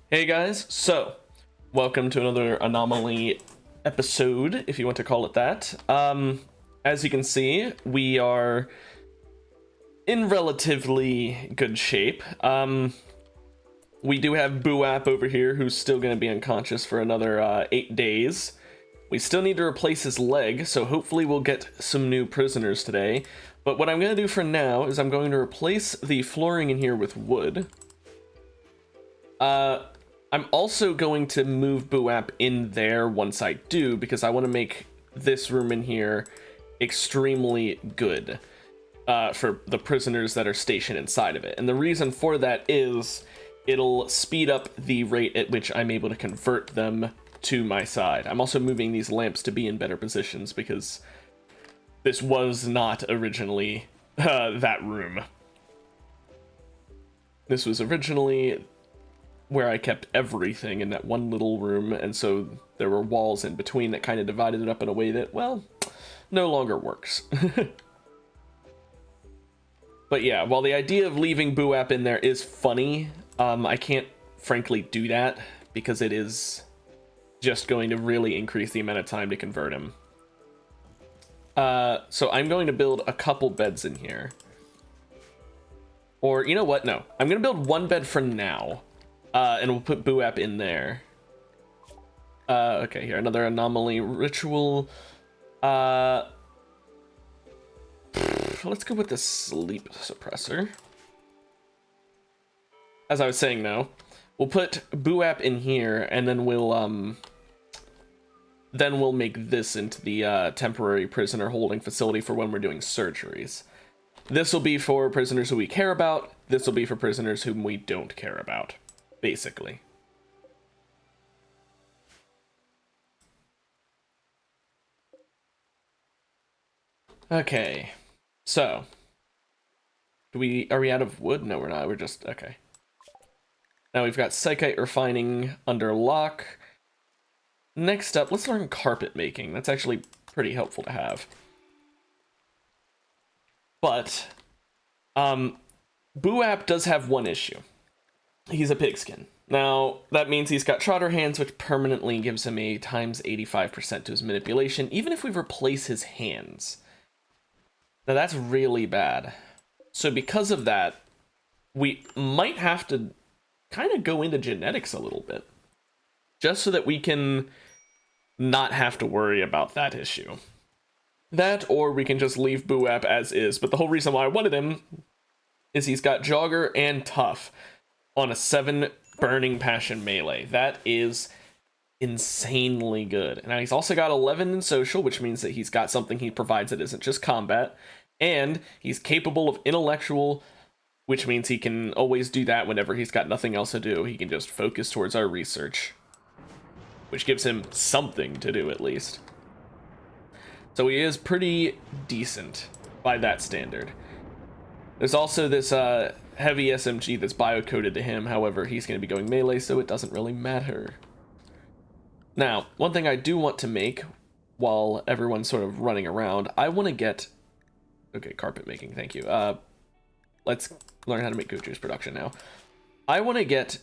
Hey guys, so welcome to another anomaly episode, if you want to call it that. As you can see, we are in relatively good shape. We do have Buap over here, who's still going to be unconscious for another 8 days. We still need to replace his leg, so hopefully we'll get some new prisoners today. But what I'm going to do for now is I'm going to replace the flooring in here with wood. I'm also going to move Buap in there once I do, because I want to make this room in here extremely good for the prisoners that are stationed inside of it. And the reason for that is it'll speed up the rate at which I'm able to convert them to my side. I'm also moving these lamps to be in better positions because this was not originally that room. This was originally where I kept everything in that one little room, and so there were walls in between that kind of divided it up in a way that, well, no longer works. But yeah, while the idea of leaving Buap in there is funny, I can't frankly do that because it is just going to really increase the amount of time to convert him. So I'm going to build a couple beds in here. Or, you know what? No, I'm going to build one bed for now. And we'll put Buap in there. Okay, here, another anomaly ritual. Let's go with the sleep suppressor. As I was saying, though, we'll put Buap in here, and then we'll make this into the temporary prisoner holding facility for when we're doing surgeries. This will be for prisoners who we care about. This will be for prisoners whom we don't care about. Basically. Okay, so are we out of wood? No, we're not. We're just okay. Now we've got psychite refining under lock. Next up, let's learn carpet making. That's actually pretty helpful to have. But Buap does have one issue. He's a pigskin. Now, that means he's got trotter hands, which permanently gives him a times 85% to his manipulation, even if we replace his hands. Now, that's really bad. So because of that, we might have to kind of go into genetics a little bit, just so that we can not have to worry about that issue. That, or we can just leave Buap as is, but the whole reason why I wanted him is he's got Jogger and Tough on a 7 Burning Passion melee. That is insanely good. Now he's also got 11 in social, which means that he's got something he provides that isn't just combat. And he's capable of intellectual, which means he can always do that whenever he's got nothing else to do. He can just focus towards our research, which gives him something to do at least. So he is pretty decent by that standard. There's also this heavy SMG that's bio-coded to him. However, he's going to be going melee, so it doesn't really matter. Now, one thing I do want to make while everyone's sort of running around, I want to get... Okay, carpet making, thank you. Let's learn how to make goat juice production now. I want to get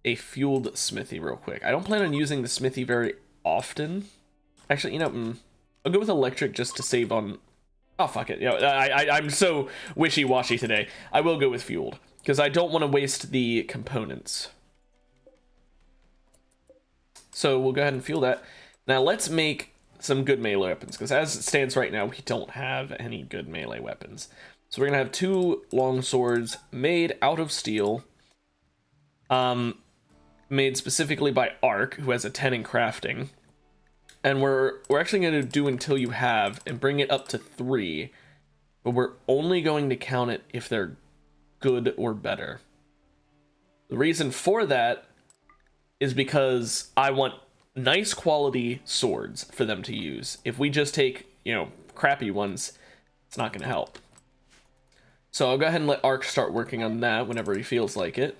a fueled smithy real quick. I don't plan on using the smithy very often. Actually, you know, I'll go with electric just to save on... Oh, fuck it. You know, I'm so wishy-washy today. I will go with fueled, because I don't want to waste the components. So we'll go ahead and fuel that. Now let's make some good melee weapons, because as it stands right now, we don't have any good melee weapons. So we're going to have 2 long swords made out of steel, made specifically by Ark, who has a 10 in crafting. And we're actually going to do until you have and bring it up to 3, but we're only going to count it if they're good or better. The reason for that is because I want nice quality swords for them to use. If we just take, you know, crappy ones, it's not going to help. So I'll go ahead and let Ark start working on that whenever he feels like it.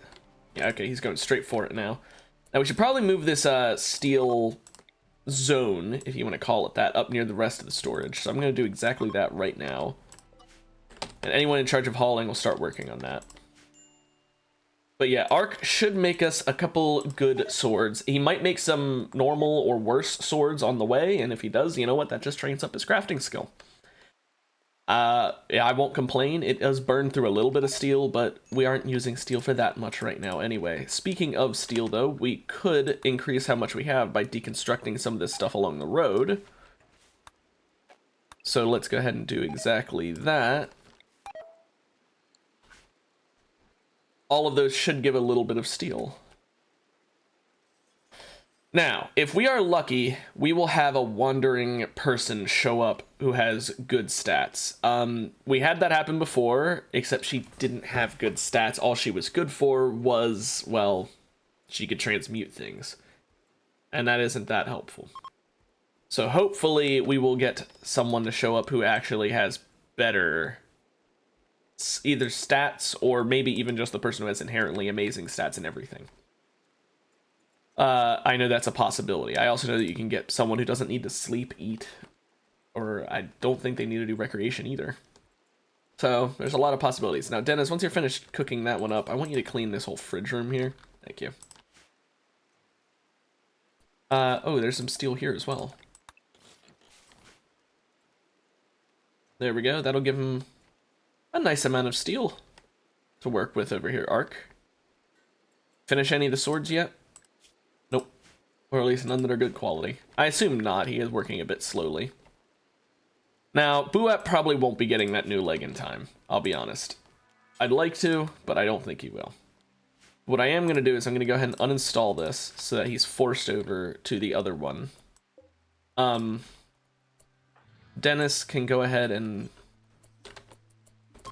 Yeah, okay, he's going straight for it now. Now we should probably move this steel zone, if you want to call it that, up near the rest of the storage. So I'm going to do exactly that right now. And anyone in charge of hauling will start working on that. But yeah, Ark should make us a couple good swords. He might make some normal or worse swords on the way, and if he does, you know what? That just trains up his crafting skill. Yeah, I won't complain. It does burn through a little bit of steel, but we aren't using steel for that much right now anyway. Speaking of steel, though, we could increase how much we have by deconstructing some of this stuff along the road. So let's go ahead and do exactly that. All of those should give a little bit of steel. Now, if we are lucky, we will have a wandering person show up who has good stats. We had that happen before, except she didn't have good stats. All she was good for was, well, she could transmute things. And that isn't that helpful. So hopefully we will get someone to show up who actually has better either stats or maybe even just the person who has inherently amazing stats and everything. I know that's a possibility. I also know that you can get someone who doesn't need to sleep, eat, or I don't think they need to do recreation either. So there's a lot of possibilities. Now, Dennis, once you're finished cooking that one up, I want you to clean this whole fridge room here. Thank you. Oh, there's some steel here as well. There we go. That'll give him a nice amount of steel to work with over here, Ark. Finish any of the swords yet? Nope. Or at least none that are good quality. I assume not. He is working a bit slowly. Now, Buat probably won't be getting that new leg in time. I'll be honest. I'd like to, but I don't think he will. What I am going to do is I'm going to go ahead and uninstall this so that he's forced over to the other one. Dennis can go ahead and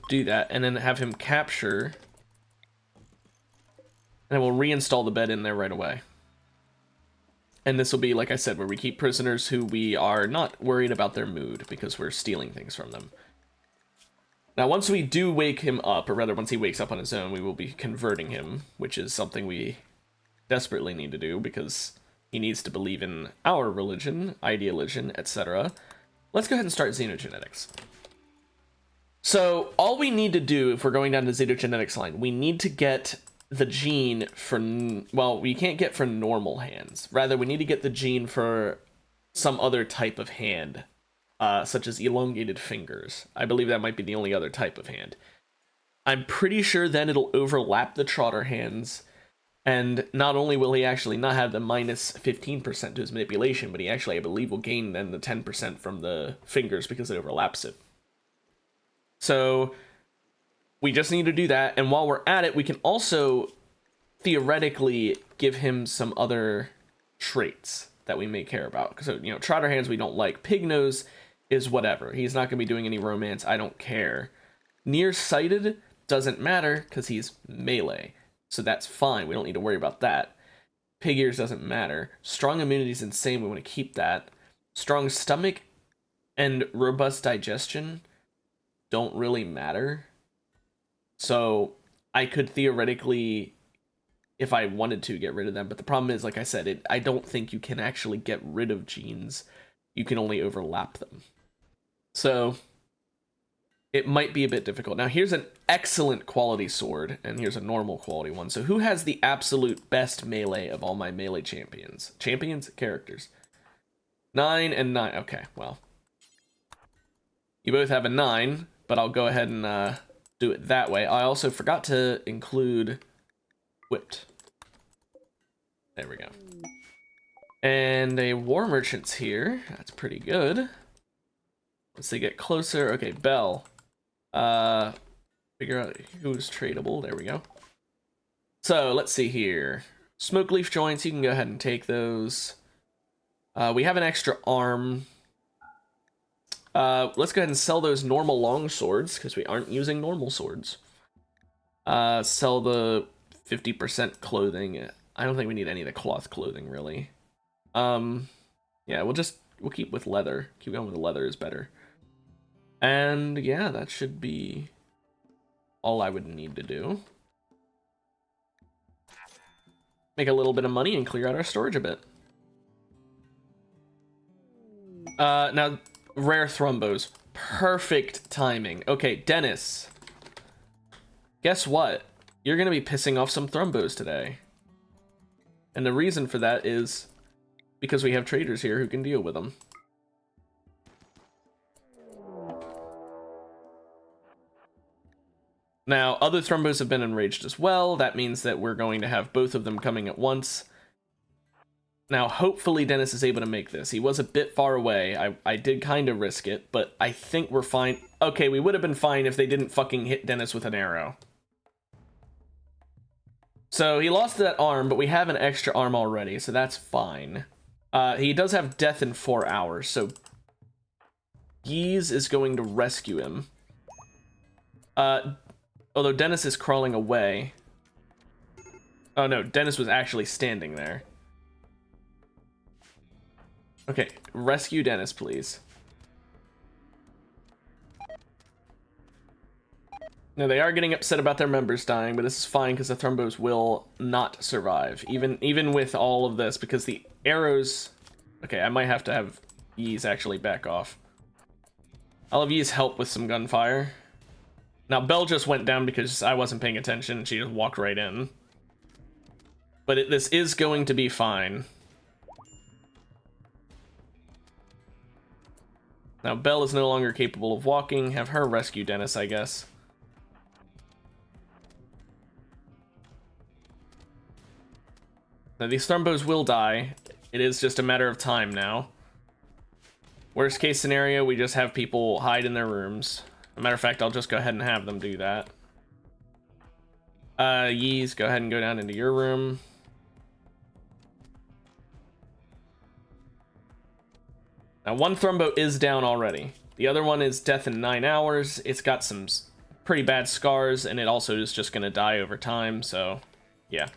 do that and then have him capture. And we'll reinstall the bed in there right away. And this will be, like I said, where we keep prisoners who we are not worried about their mood because we're stealing things from them. Now, once we do wake him up, or rather once he wakes up on his own, we will be converting him, which is something we desperately need to do because he needs to believe in our religion, ideologian, etc. Let's go ahead and start xenogenetics. So all we need to do if we're going down the xenogenetics line, we need to get the gene for, well, we can't get for normal hands. Rather, we need to get the gene for some other type of hand, such as elongated fingers. I believe that might be the only other type of hand. I'm pretty sure then it'll overlap the trotter hands, and not only will he actually not have the minus 15% to his manipulation, but he actually, I believe, will gain then the 10% from the fingers because it overlaps it. So we just need to do that, and while we're at it, we can also theoretically give him some other traits that we may care about. So, you know, trotter hands we don't like. Pig nose is whatever. He's not going to be doing any romance. I don't care. Nearsighted doesn't matter because he's melee. So that's fine. We don't need to worry about that. Pig ears doesn't matter. Strong immunity is insane. We want to keep that. Strong stomach and robust digestion don't really matter. So I could theoretically, if I wanted to, get rid of them. But the problem is, like I said, I don't think you can actually get rid of genes. You can only overlap them. So it might be a bit difficult. Now, here's an excellent quality sword, and here's a normal quality one. So who has the absolute best melee of all my melee champions? Champions? Characters. 9 and 9. Okay, well. You both have a 9, but I'll go ahead and do it that way. I also forgot to include whipped. There we go. And a war merchant's here. That's pretty good. Once they get closer. Okay, Bell. Figure out who's tradable. There we go. So let's see here. Smoke leaf joints. You can go ahead and take those. We have an extra arm. Let's go ahead and sell those normal long swords because we aren't using normal swords. Sell the 50% clothing. I don't think we need any of the cloth clothing really. Yeah, we'll keep with leather. Keep going with the leather is better. And yeah, that should be all I would need to do. Make a little bit of money and clear out our storage a bit. Now, rare thrombos. Perfect timing. Okay, Dennis. Guess what? you're going to be pissing off some Thrumbos today. And the reason for that is because we have traders here who can deal with them. Now, other Thrumbos have been enraged as well. That means that we're going to have both of them coming at once. Now, hopefully Dennis is able to make this. He was a bit far away. I did kind of risk it, but I think we're fine. Okay, we would have been fine if they didn't fucking hit Dennis with an arrow. So he lost that arm, but we have an extra arm already, so that's fine. He does have death in 4 hours, so Yeez is going to rescue him. Although Dennis is crawling away. Oh no, Dennis was actually standing there. Okay, rescue Dennis, please. Now, they are getting upset about their members dying, but this is fine because the Thrumbos will not survive, even with all of this, because the arrows... Okay, I might have to have Yeez actually back off. I'll have Yeez help with some gunfire. Now, Belle just went down because I wasn't paying attention, and she just walked right in. But this is going to be fine. Now, Belle is no longer capable of walking. Have her rescue Dennis, I guess. Now, these Thrumbos will die. It is just a matter of time now. Worst case scenario, we just have people hide in their rooms. As a matter of fact, I'll just go ahead and have them do that. Yeez, go ahead and go down into your room. Now, one Thrumbo is down already. The other one is death in 9 hours. It's got some pretty bad scars, and it also is just going to die over time, so yeah.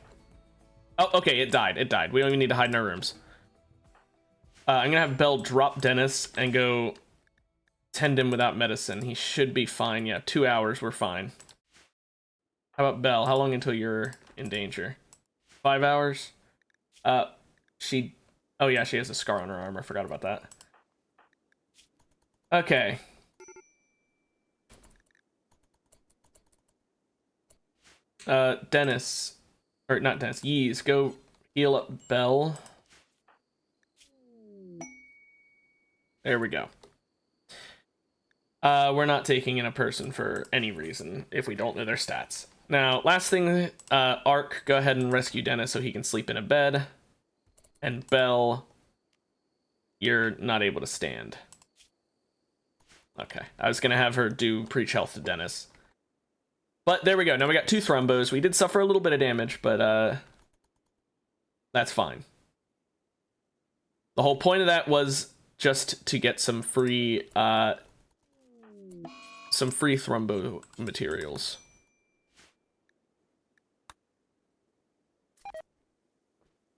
Oh, okay, it died. It died. We don't even need to hide in our rooms. I'm going to have Belle drop Dennis and go tend him without medicine. He should be fine. Yeah, 2 hours, we're fine. How about Belle? How long until you're in danger? 5 hours? Oh yeah, she has a scar on her arm. I forgot about that. Okay. Dennis, or not Dennis, Yeez, go heal up Belle. There we go. We're not taking in a person for any reason if we don't know their stats. Now, last thing, Ark, go ahead and rescue Dennis so he can sleep in a bed. And Belle, you're not able to stand. Okay, I was gonna have her do preach health to Dennis. But there we go, now we got 2 Thrumbos. We did suffer a little bit of damage, but that's fine. The whole point of that was just to get some free Thrumbo materials.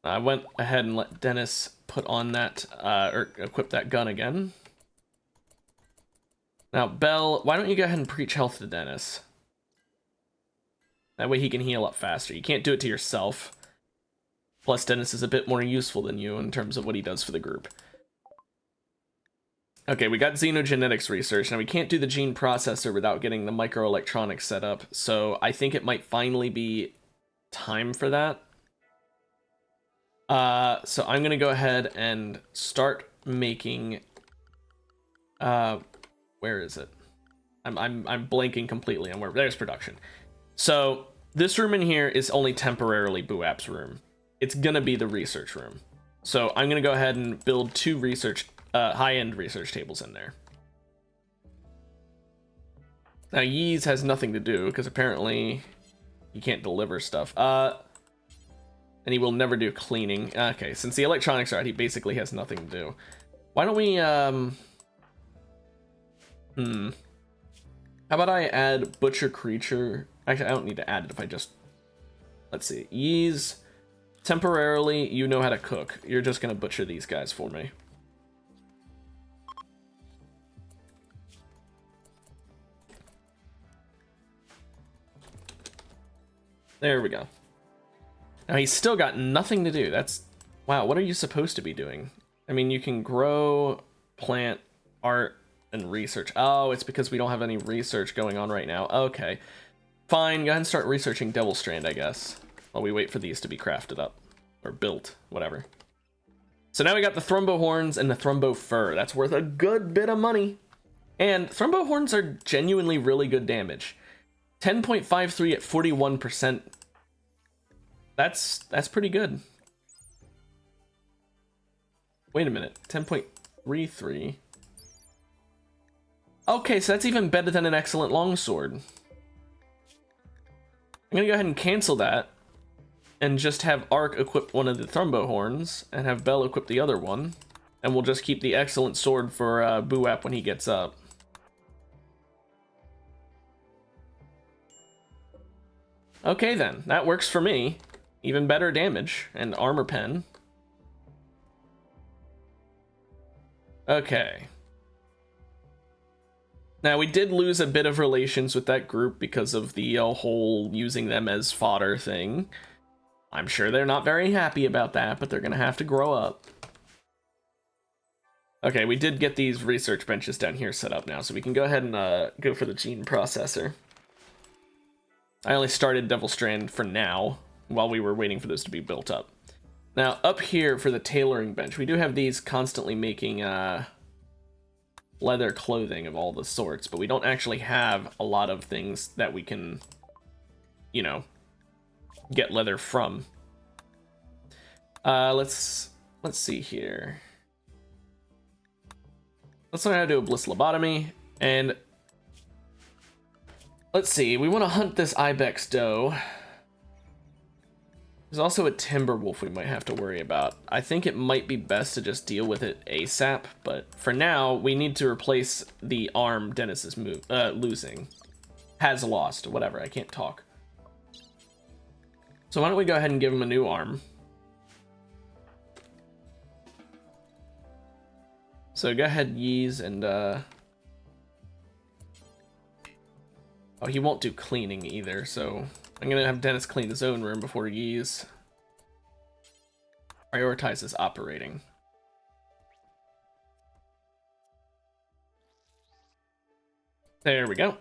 I went ahead and let Dennis put on that, or equip that gun again. Now, Belle, why don't you go ahead and preach health to Dennis? That way he can heal up faster. You can't do it to yourself. Plus, Dennis is a bit more useful than you in terms of what he does for the group. Okay, we got xenogenetics research. Now, we can't do the gene processor without getting the microelectronics set up, so I think it might finally be time for that. So I'm gonna go ahead and start making... where is it? I'm blanking completely on where... There's production. So, this room in here is only temporarily Buap's room. It's gonna be the research room. So, I'm gonna go ahead and build 2 research... high-end research tables in there. Now, Yeez has nothing to do, because apparently he can't deliver stuff. And he will never do cleaning. Okay, since the electronics are out, he basically has nothing to do. Why don't we, How about I add Butcher Creature? Actually, I don't need to add it if I just... Let's see. Yeez, temporarily, you know how to cook. You're just gonna butcher these guys for me. There we go. Now, he's still got nothing to do. That's... Wow, what are you supposed to be doing? I mean, you can grow, plant, art, and research. Oh, it's because we don't have any research going on right now. Okay. Fine, go ahead and start researching Devil Strand, I guess, while we wait for these to be crafted up. Or built, whatever. So now we got the Thrumbo Horns and the Thrumbo Fur. That's worth a good bit of money. And Thrumbo Horns are genuinely really good damage. 10.53 at 41%. That's pretty good. Wait a minute, 10.33. Okay, so that's even better than an excellent longsword. I'm gonna go ahead and cancel that and just have Ark equip one of the Thrumbo Horns and have Bell equip the other one. And we'll just keep the excellent sword for Buap when he gets up. Okay then, that works for me. Even better damage and armor pen. Okay. Now, we did lose a bit of relations with that group because of the whole using them as fodder thing. I'm sure they're not very happy about that, but they're going to have to grow up. Okay, we did get these research benches down here set up now, so we can go ahead and go for the gene processor. I only started Devil Strand for now, while we were waiting for those to be built up. Now, up here for the tailoring bench, we do have these constantly making leather clothing of all the sorts, but we don't actually have a lot of things that we can, you know, get leather from. Let's see here. Let's learn how to do a bliss lobotomy, and let's see, we want to hunt this ibex doe. There's also a timber wolf we might have to worry about. I think it might be best to just deal with it ASAP, but for now, we need to replace the arm Dennis is losing. Has lost, whatever, I can't talk. So why don't we go ahead and give him a new arm. So go ahead, Yeez, and oh, he won't do cleaning either, so I'm gonna have Dennis clean his own room before Yeez prioritizes operating. There we go.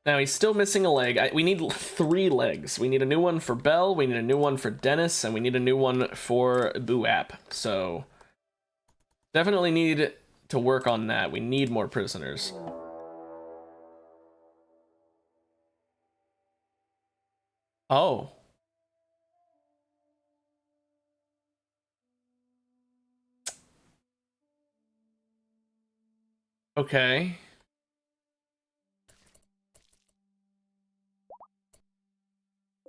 Now he's still missing a leg. We need 3 legs. We need a new one for Bell, we need a new one for Dennis, and we need a new one for Buap. So definitely need to work on that. We need more prisoners. Oh. Okay.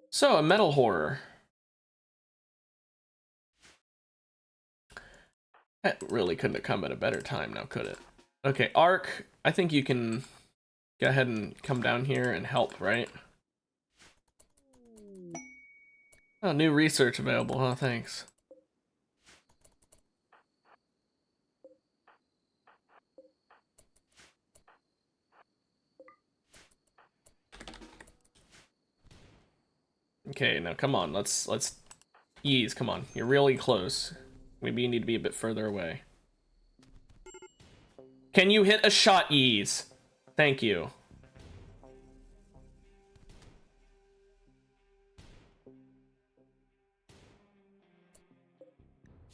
So, a metal horror. That really couldn't have come at a better time now, could it? Okay, Ark, I think you can go ahead and come down here and help, right? Oh, new research available, huh? Thanks. Okay, now come on, let's ease, come on. You're really close. Maybe you need to be a bit further away. Can you hit a shot, ease? Thank you.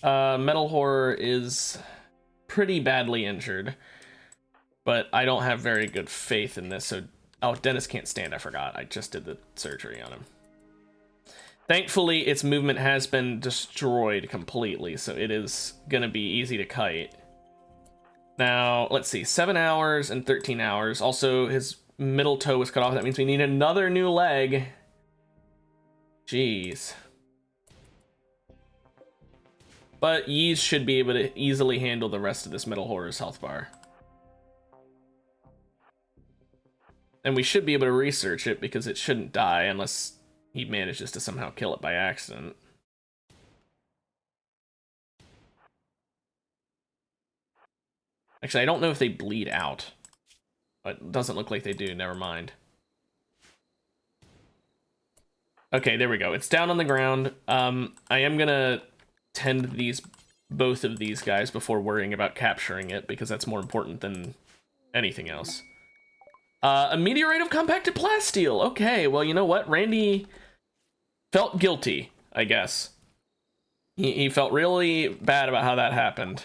Metal Horror is pretty badly injured, but I don't have very good faith in this, so... Oh, Dennis can't stand, I forgot. I just did the surgery on him. Thankfully, its movement has been destroyed completely, so it is gonna be easy to kite. Now, let's see, 7 hours and 13 hours. Also, his middle toe was cut off. That means we need another new leg. Jeez. But Yeez should be able to easily handle the rest of this Metal Horror's health bar. And we should be able to research it because it shouldn't die unless he manages to somehow kill it by accident. Actually, I don't know if they bleed out. But it doesn't look like they do, never mind. Okay, there we go. It's down on the ground. I am gonna tend both of these guys before worrying about capturing it, because that's more important than anything else. A meteorite of compacted plasteel. Okay, well, you know what? Randy felt guilty, I guess. He felt really bad about how that happened.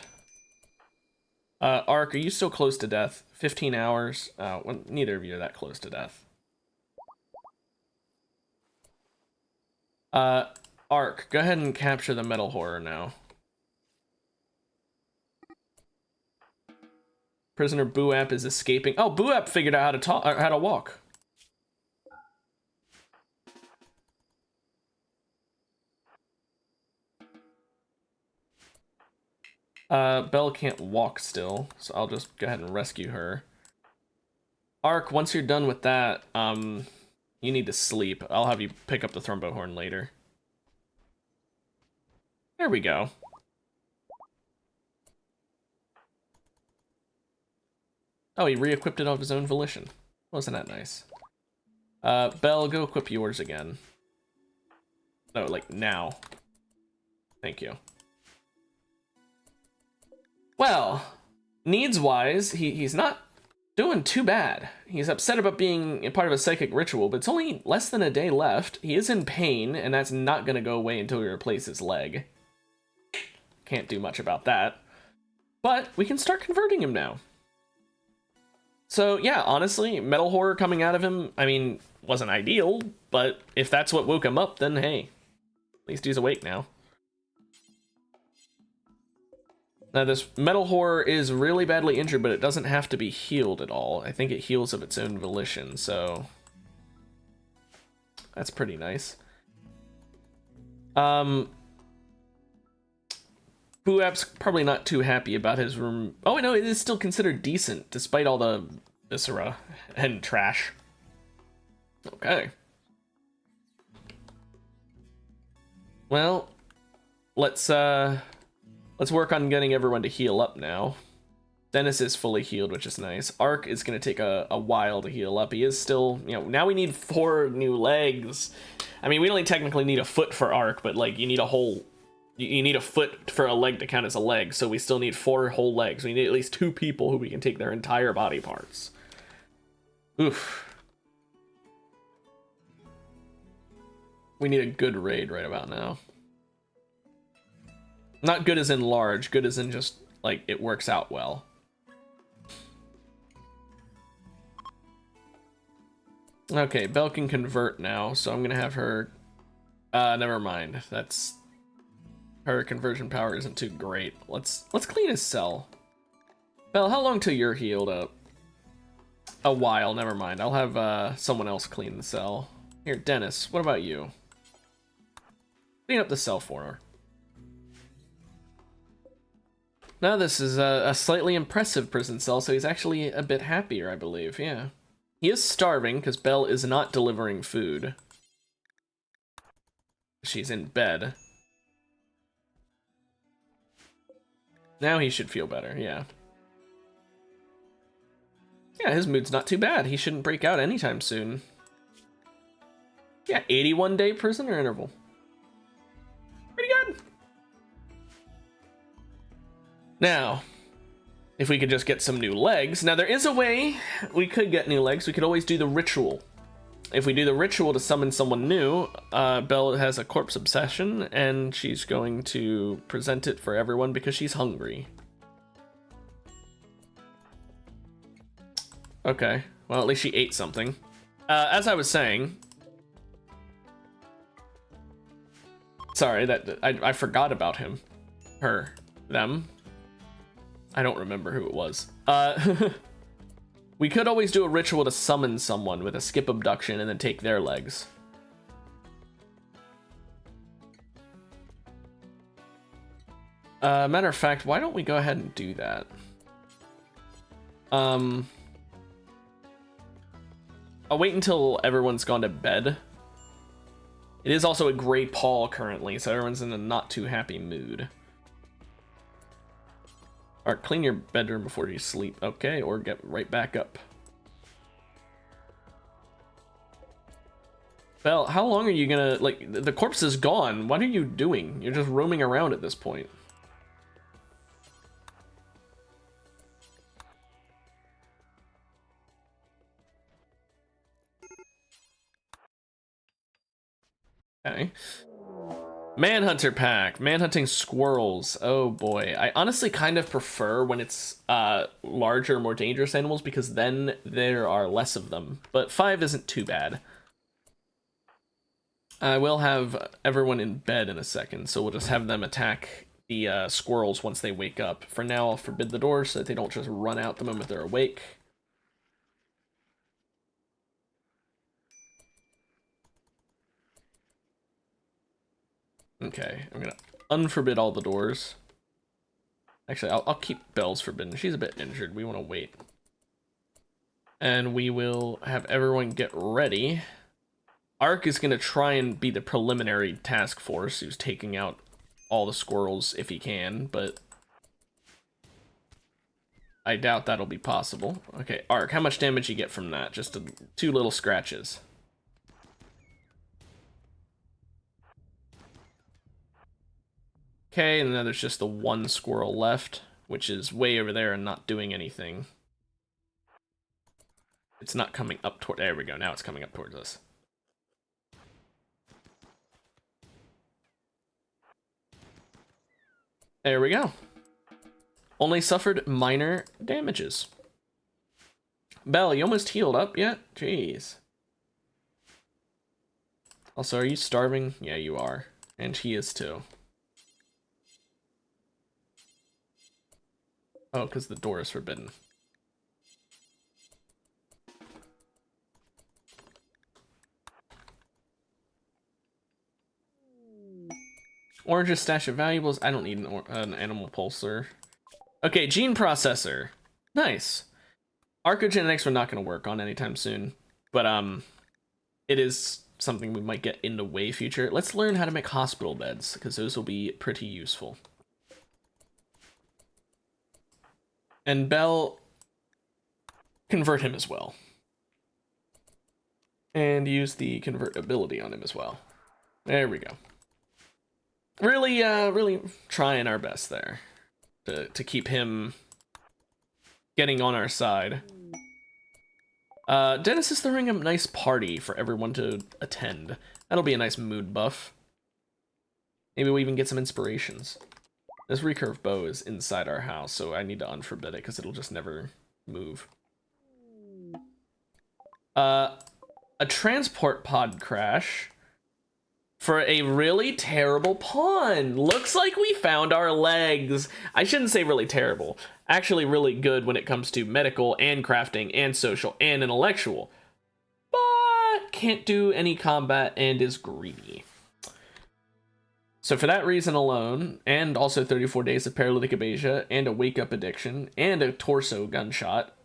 Ark, are you still close to death? 15 hours? Well, neither of you are that close to death. Ark, go ahead and capture the metal horror now. Prisoner Buap is escaping. Oh, Buap figured out how to talk, how to walk. Belle can't walk still, so I'll just go ahead and rescue her. Ark, once you're done with that, you need to sleep. I'll have you pick up the Thrumbo Horn later. There we go. Oh, he re-equipped it of his own volition. Wasn't that nice? Belle, go equip yours again. No, like, now. Thank you. Well, needs-wise, he's not doing too bad. He's upset about being a part of a psychic ritual, but it's only less than a day left. He is in pain, and that's not going to go away until we replace his leg. Can't do much about that. But we can start converting him now. So, yeah, honestly, metal horror coming out of him, I mean, wasn't ideal, but if that's what woke him up, then hey, at least he's awake now. Now, this metal horror is really badly injured, but it doesn't have to be healed at all. I think it heals of its own volition, so that's pretty nice. Buap's probably not too happy about his room. Oh, no, it is still considered decent, despite all the viscera and trash. Okay. Well, let's work on getting everyone to heal up now. Dennis is fully healed, which is nice. Ark is going to take a while to heal up. He is still, you know, now we need 4 new legs. I mean, we only technically need a foot for Ark, but, like, you need a whole... You need a foot for a leg to count as a leg, so we still need 4 whole legs. We need at least 2 people who we can take their entire body parts. Oof. We need a good raid right about now. Not good as in large, good as in just, like, it works out well. Okay, Belle can convert now, so I'm gonna have her... never mind. That's... Her conversion power isn't too great. Let's clean his cell. Belle, how long till you're healed up? A while, never mind. I'll have someone else clean the cell. Here, Dennis, what about you? Clean up the cell for her. Now this is a slightly impressive prison cell, so he's actually a bit happier, I believe, yeah. He is starving, because Belle is not delivering food. She's in bed. Now he should feel better, yeah. Yeah, his mood's not too bad. He shouldn't break out anytime soon. Yeah, 81-day prisoner interval. Pretty good. Now, if we could just get some new legs. Now, there is a way we could get new legs. We could always do the ritual. If we do the ritual to summon someone new, Belle has a corpse obsession, and she's going to present it for everyone because she's hungry. Okay, well, at least she ate something. As I was saying... Sorry, that I forgot about him. Her. Them. I don't remember who it was. We could always do a ritual to summon someone with a skip abduction and then take their legs. Matter of fact, why don't we go ahead and do that? I'll wait until everyone's gone to bed. It is also a gray pall currently, so everyone's in a not too happy mood. Alright, clean your bedroom before you sleep, okay? Or get right back up. Belle, how long are you gonna... Like, the corpse is gone. What are you doing? You're just roaming around at this point. Okay. Manhunter pack. Manhunting squirrels. Oh boy. I honestly kind of prefer when it's larger, more dangerous animals because then there are less of them. But 5 isn't too bad. I will have everyone in bed in a second, so we'll just have them attack the squirrels once they wake up. For now, I'll forbid the doors so that they don't just run out the moment they're awake. Okay, I'm gonna unforbid all the doors. Actually, I'll keep Belle's forbidden. She's a bit injured. We want to wait. And we will have everyone get ready. Ark is going to try and be the preliminary task force who's taking out all the squirrels if he can, but I doubt that'll be possible. Okay, Ark, how much damage you get from that? Just 2 little scratches. Okay, and then there's just the 1 squirrel left, which is way over there and not doing anything. It's not coming up toward... There we go, now it's coming up towards us. There we go. Only suffered minor damages. Belle, you almost healed up yet? Jeez. Also, are you starving? Yeah, you are. And he is too. Oh, because the door is forbidden. Orange's stash of valuables. I don't need an animal pulsar. Okay, gene processor. Nice. Archaeogenetics we're not going to work on anytime soon. But it is something we might get in the way future. Let's learn how to make hospital beds, because those will be pretty useful. And Belle, convert him as well. And use the convert ability on him as well. There we go. Really trying our best there to keep him getting on our side. Dennis is throwing a nice party for everyone to attend. That'll be a nice mood buff. Maybe we'll even get some inspirations. This recurve bow is inside our house, so I need to unforbid it because it'll just never move. A transport pod crash for a really terrible pawn. Looks like we found our legs. I shouldn't say really terrible. Actually really good when it comes to medical and crafting and social and intellectual. But can't do any combat and is greedy. So for that reason alone, and also 34 days of paralytic abasia, and a wake-up addiction, and a torso gunshot,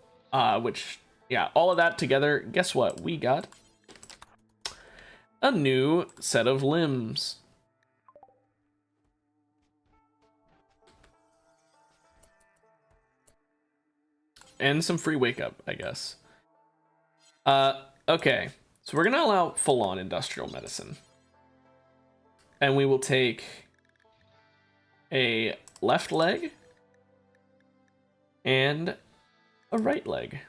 which, yeah, all of that together, guess what? We got a new set of limbs. And some free wake-up, I guess. Okay, so we're gonna allow full-on industrial medicine. And we will take a left leg and a right leg.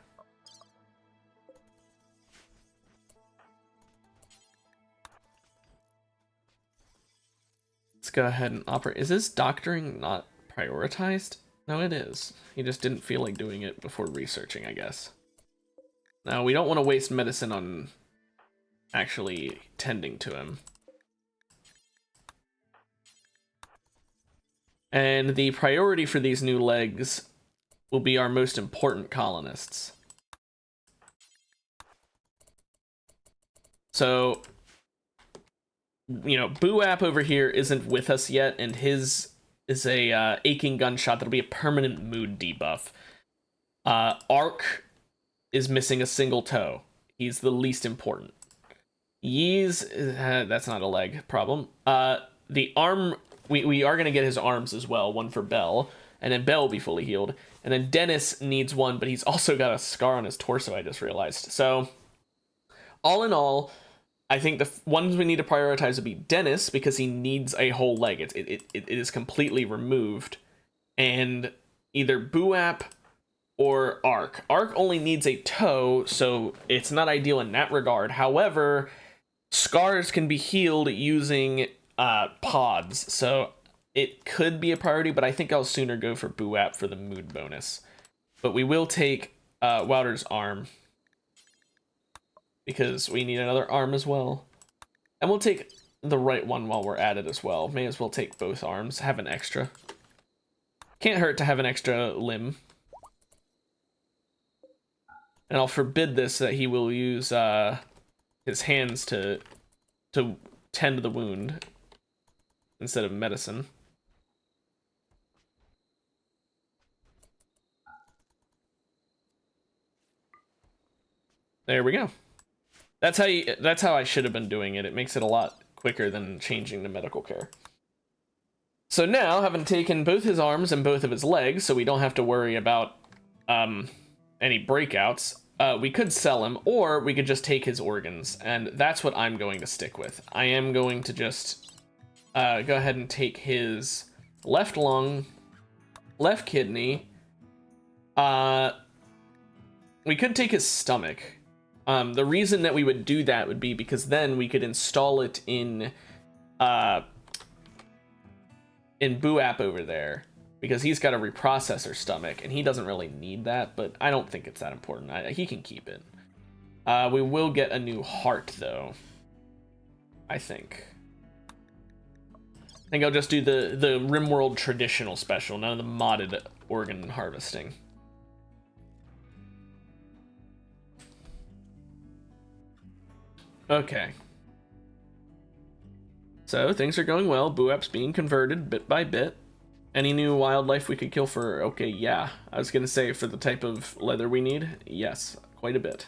Let's go ahead and operate. Is this doctoring not prioritized? No, it is. He just didn't feel like doing it before researching, I guess. Now, we don't want to waste medicine on actually tending to him. And the priority for these new legs will be our most important colonists. So, you know, Boo-App over here isn't with us yet, and his is a aching gunshot that'll be a permanent mood debuff. Ark is missing a single toe. He's the least important. Yeez, that's not a leg problem. The arm... We are going to get his arms as well, one for Belle, and then Belle will be fully healed. And then Dennis needs one, but he's also got a scar on his torso, I just realized. So, all in all, I think the ones we need to prioritize would be Dennis, because he needs a whole leg. It is completely removed. And either Boo-App or Ark. Ark only needs a toe, so it's not ideal in that regard. However, Scars can be healed using pods, so it could be a priority, but I think I'll sooner go for Buap for the mood bonus. But we will take Wouter's arm, because we need another arm as well. And we'll take the right one while we're at it as well. May as well take both arms, have an extra. Can't hurt to have an extra limb. And I'll forbid this that he will use his hands to tend to the wound instead of medicine. There we go. That's how I should have been doing it. It makes it a lot quicker than changing to medical care. So now, having taken both his arms and both of his legs, so we don't have to worry about any breakouts, we could sell him, or we could just take his organs, and that's what I'm going to stick with. I am going to just go ahead and take his left lung, left kidney. We could take his stomach. The reason that we would do that would be because then we could install it in Buap over there, because he's got a reprocessor stomach, and he doesn't really need that, but I don't think it's that important. He can keep it. We will get a new heart, though. I think I'll just do the Rimworld traditional special, none of the modded organ harvesting. Okay. So, things are going well. Buap's being converted bit by bit. Any new wildlife we could kill for... Okay, yeah. I was gonna say, for the type of leather we need, yes, quite a bit.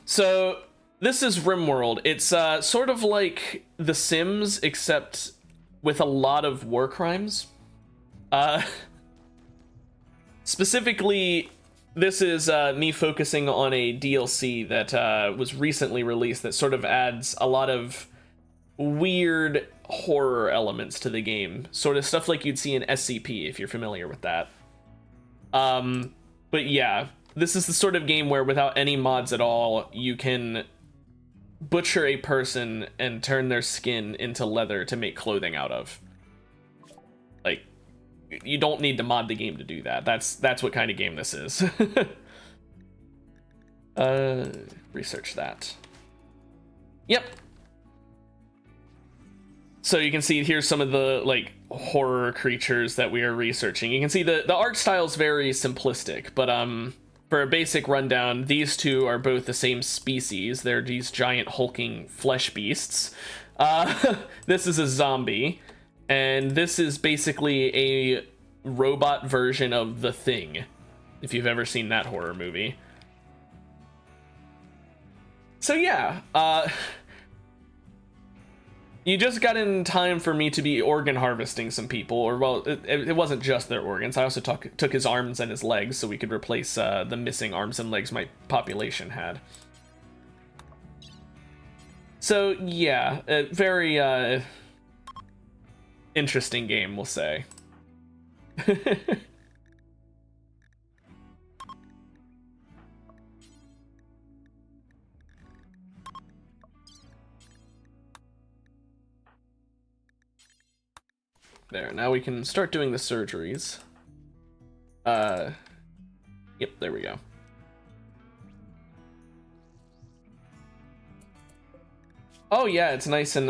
So, this is Rimworld. It's sort of like The Sims, except with a lot of war crimes. Specifically... This is me focusing on a DLC that was recently released that sort of adds a lot of weird horror elements to the game. Sort of stuff like you'd see in SCP, if you're familiar with that. But yeah, this is the sort of game where without any mods at all, you can butcher a person and turn their skin into leather to make clothing out of. Like... You don't need to mod the game to do that. That's what kind of game this is. Research that. Yep. So you can see here's some of the like horror creatures that we are researching. You can see the art style is very simplistic, but for a basic rundown, these two are both the same species. They're these giant hulking flesh beasts. This is a zombie. And this is basically a robot version of The Thing, if you've ever seen that horror movie. So yeah, you just got in time for me to be organ harvesting some people, or well, it wasn't just their organs. I also took his arms and his legs so we could replace the missing arms and legs my population had. So yeah, a very interesting game, we'll say. There, now we can start doing the surgeries. Yep, there we go. Oh yeah, it's nice and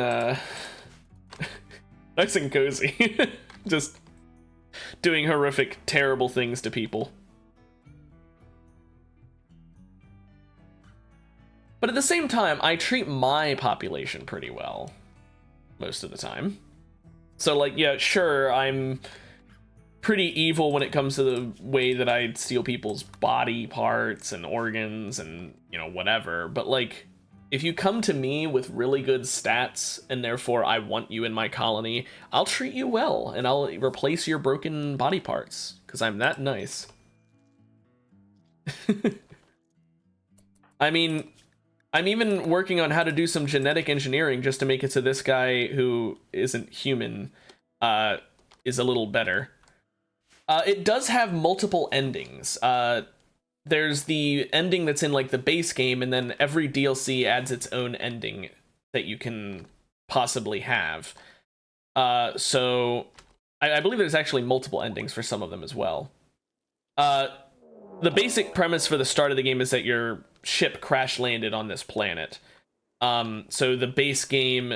nice and cozy. Just doing horrific, terrible things to people. But at the same time, I treat my population pretty well. Most of the time. So, like, yeah, sure, I'm pretty evil when it comes to the way that I steal people's body parts and organs and, you know, whatever. But, like... If you come to me with really good stats, and therefore I want you in my colony, I'll treat you well, and I'll replace your broken body parts, because I'm that nice. I mean, I'm even working on how to do some genetic engineering just to make it so this guy who isn't human is a little better. It does have multiple endings. there's the ending that's in like the base game, and then every DLC adds its own ending that you can possibly have. So I believe there's actually multiple endings for some of them as well. The basic premise for the start of the game is that your ship crash landed on this planet. So the base game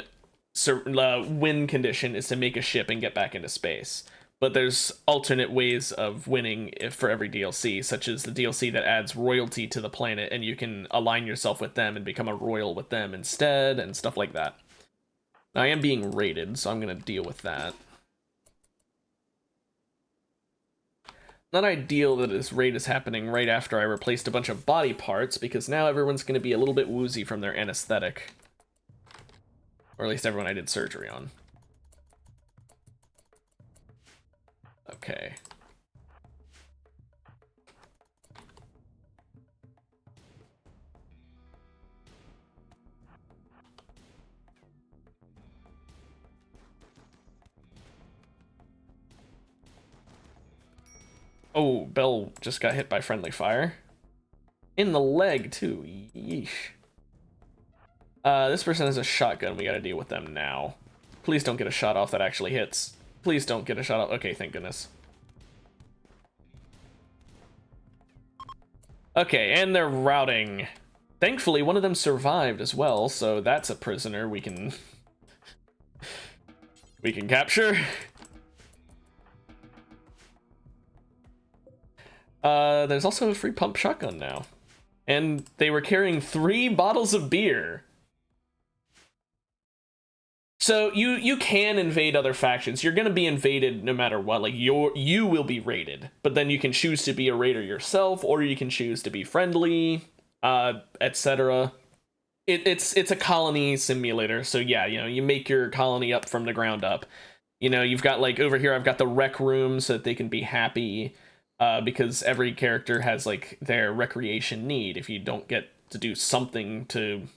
win condition is to make a ship and get back into space. But there's alternate ways of winning for every DLC, such as the DLC that adds royalty to the planet, and you can align yourself with them and become a royal with them instead, and stuff like that. Now, I am being raided, so I'm going to deal with that. Not ideal that this raid is happening right after I replaced a bunch of body parts, because now everyone's going to be a little bit woozy from their anesthetic. Or at least everyone I did surgery on. Okay. Oh, Belle just got hit by friendly fire. In the leg, too. Yeesh. This person has a shotgun. We gotta deal with them now. Please don't get a shot off that actually hits. Please don't get a shot off. Okay, thank goodness. Okay, and they're routing. Thankfully, one of them survived as well, so that's a prisoner we can... we can capture. There's also a free pump shotgun now. And they were carrying 3 bottles of beer. So you can invade other factions. You're gonna be invaded no matter what. Like you will be raided, but then you can choose to be a raider yourself, or you can choose to be friendly, etc. It's a colony simulator. So yeah, you know, you make your colony up from the ground up. You know, you've got like over here, I've got the rec room so that they can be happy, because every character has like their recreation need. If you don't get to do something to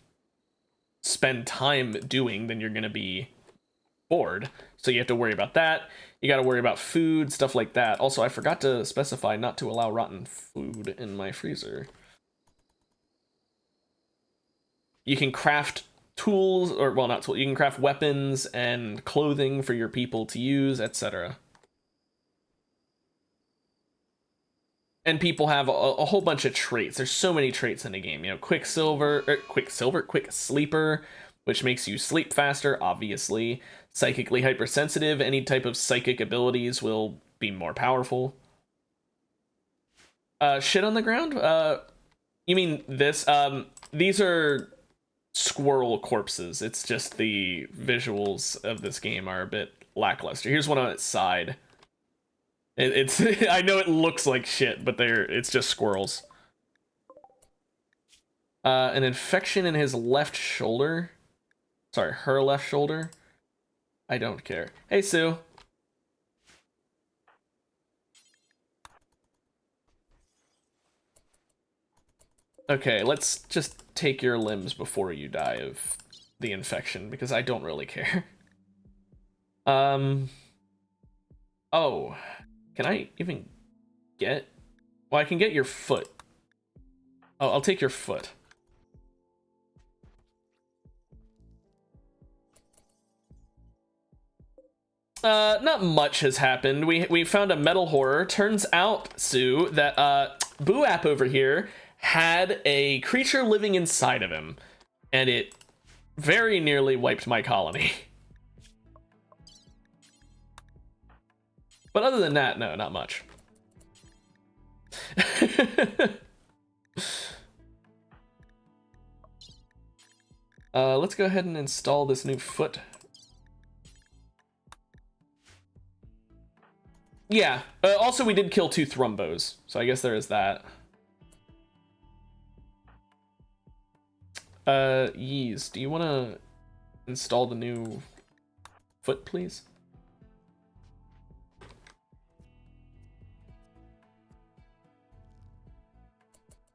spend time doing, then you're going to be bored. So you have to worry about that. You got to worry about food, stuff like that. Also, I forgot to specify not to allow rotten food in my freezer. You can craft tools, or well, not tools. You can craft weapons and clothing for your people to use, etc. And people have a whole bunch of traits. There's so many traits in the game. You know, quick sleeper, which makes you sleep faster, obviously. Psychically hypersensitive. Any type of psychic abilities will be more powerful. Shit on the ground? You mean this? These are squirrel corpses. It's just the visuals of this game are a bit lackluster. Here's one on its side. It's I know it looks like shit, but it's just squirrels. An infection in his left shoulder. Sorry, her left shoulder. I don't care. Hey, Sue. Okay, let's just take your limbs before you die of the infection, because I don't really care. Oh. Can I even get... Well, I can get your foot. Oh, I'll take your foot. Not much has happened. We found a metal horror. Turns out, Sue, that Boo-App over here had a creature living inside of him, and it very nearly wiped my colony. But other than that, no, not much. Let's go ahead and install this new foot. Yeah, also we did kill 2 thrumbos, so I guess there is that. Yeez, do you want to install the new foot, please?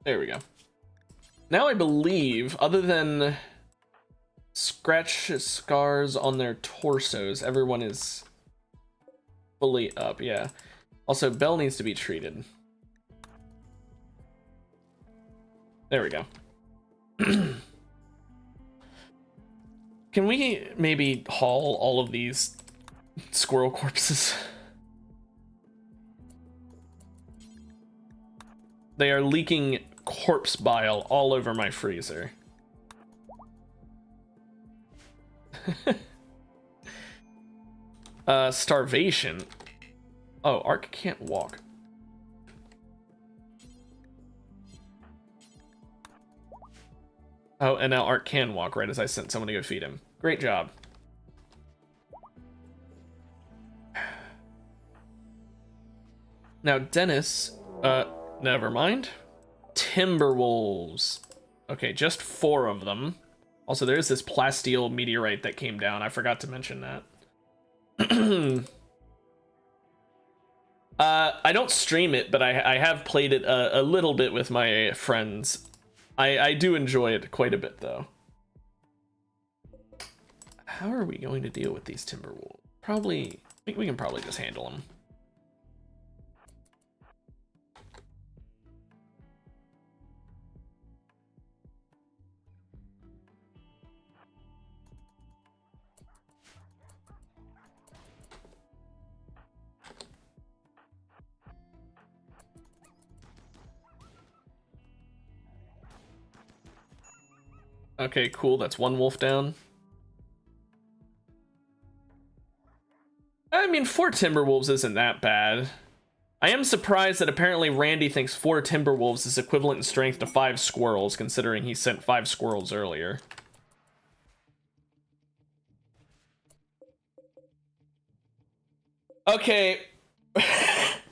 There we go. Now I believe, other than scratch scars on their torsos, everyone is fully up, yeah. Also, Belle needs to be treated. There we go. Can we maybe haul all of these squirrel corpses? They are leaking corpse bile all over my freezer. Starvation. Oh, Ark can't walk. Oh, and now Ark can walk right as I sent someone to go feed him. Great job. Now, Dennis, never mind. Timberwolves. Okay, just 4 of them. Also, there's this plasteel meteorite that came down. I forgot to mention that. I don't stream it, but I have played it a little bit with my friends. I do enjoy it quite a bit, though. How are we going to deal with these Timberwolves? Probably, I think we can probably just handle them. Okay, cool. That's 1 wolf down. I mean, 4 Timberwolves isn't that bad. I am surprised that apparently Randy thinks 4 Timberwolves is equivalent in strength to 5 squirrels, considering he sent 5 squirrels earlier. Okay,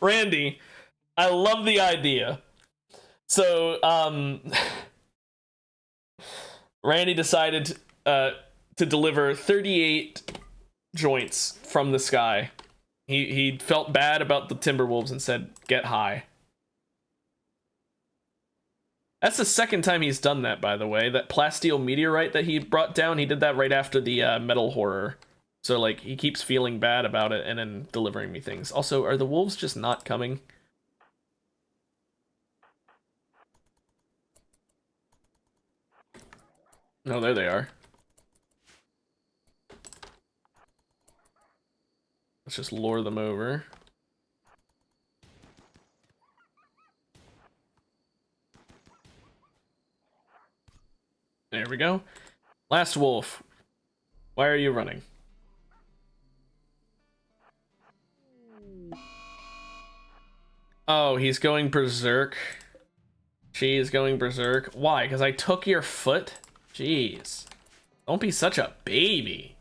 Randy, I love the idea. So, Randy decided to deliver 38 joints from the sky. He felt bad about the Timberwolves and said, get high. That's the second time he's done that, by the way. That plasteel meteorite that he brought down, he did that right after the metal horror. So, like, he keeps feeling bad about it and then delivering me things. Also, are the wolves just not coming? No, there they are. Let's just lure them over. There we go. Last wolf. Why are you running? Oh, he's going berserk. She is going berserk. Why? Because I took your foot? Jeez. Don't be such a baby.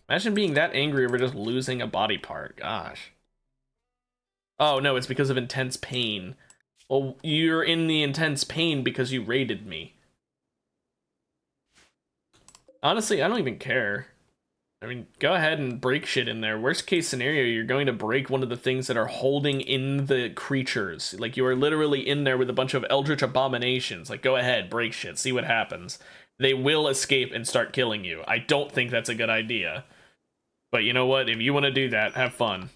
Imagine being that angry over just losing a body part. Gosh. Oh, no, it's because of intense pain. Well, you're in the intense pain because you raided me. Honestly, I don't even care. I mean, go ahead and break shit in there. Worst case scenario, you're going to break one of the things that are holding in the creatures. Like, you are literally in there with a bunch of eldritch abominations. Like, go ahead, break shit, see what happens. They will escape and start killing you. I don't think that's a good idea. But you know what? If you want to do that, have fun.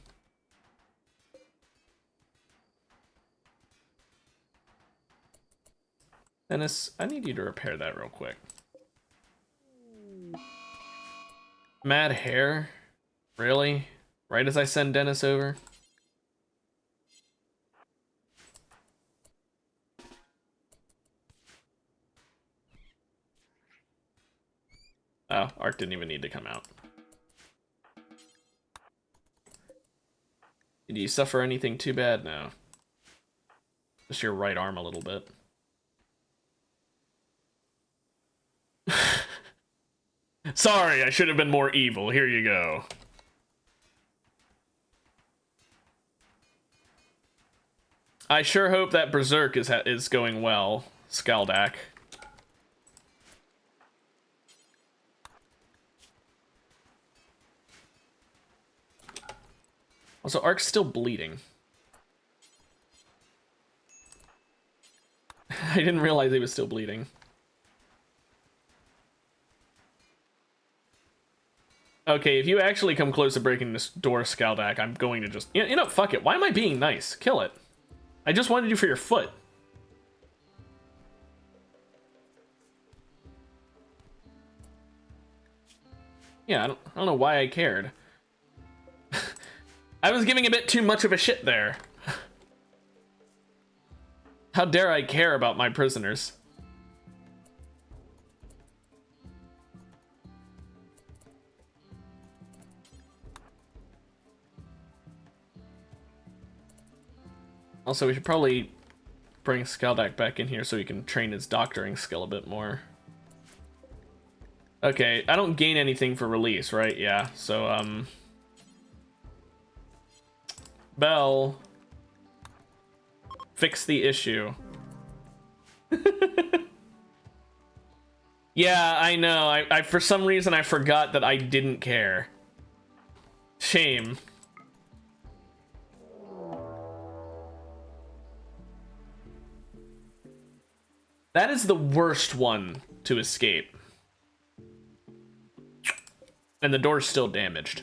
Dennis, I need you to repair that real quick. Mad hair? Really? Right as I send Dennis over? Oh, Ark didn't even need to come out. Did you suffer anything too bad? No. Just your right arm a little bit. Sorry, I should have been more evil. Here you go. I sure hope that Berserk is going well, Skaldak. Also, Ark's still bleeding. I didn't realize he was still bleeding. Okay, if you actually come close to breaking this door, Skaldak, I'm going to just... You know, fuck it. Why am I being nice? Kill it. I just wanted you for your foot. Yeah, I don't know why I cared. I was giving a bit too much of a shit there. How dare I care about my prisoners? Also, we should probably bring Skaldak back in here so he can train his doctoring skill a bit more. Okay, I don't gain anything for release, right? Yeah, so, Bell, fix the issue. Yeah, I know. I for some reason I forgot that I didn't care. Shame. That is the worst one to escape. And the door's still damaged.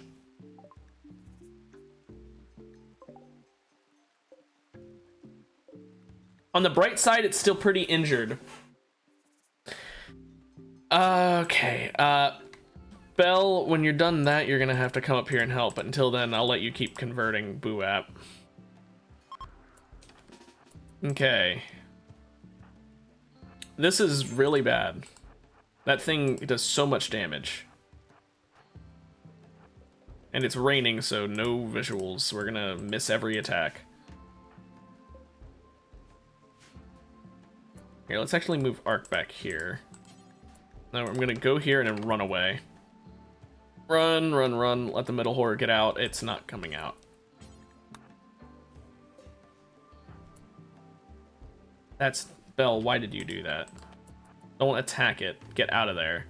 On the bright side, it's still pretty injured. Okay, Bell, when you're done that, you're gonna have to come up here and help. But until then, I'll let you keep converting Buap. Okay. This is really bad. That thing does so much damage. And it's raining, so no visuals. We're gonna miss every attack. Here, let's actually move Arc back here. Now I'm gonna go here and then run away. Run, run, run. Let the middle horror get out. It's not coming out. That's... Bell, why did you do that? Don't attack it. Get out of there.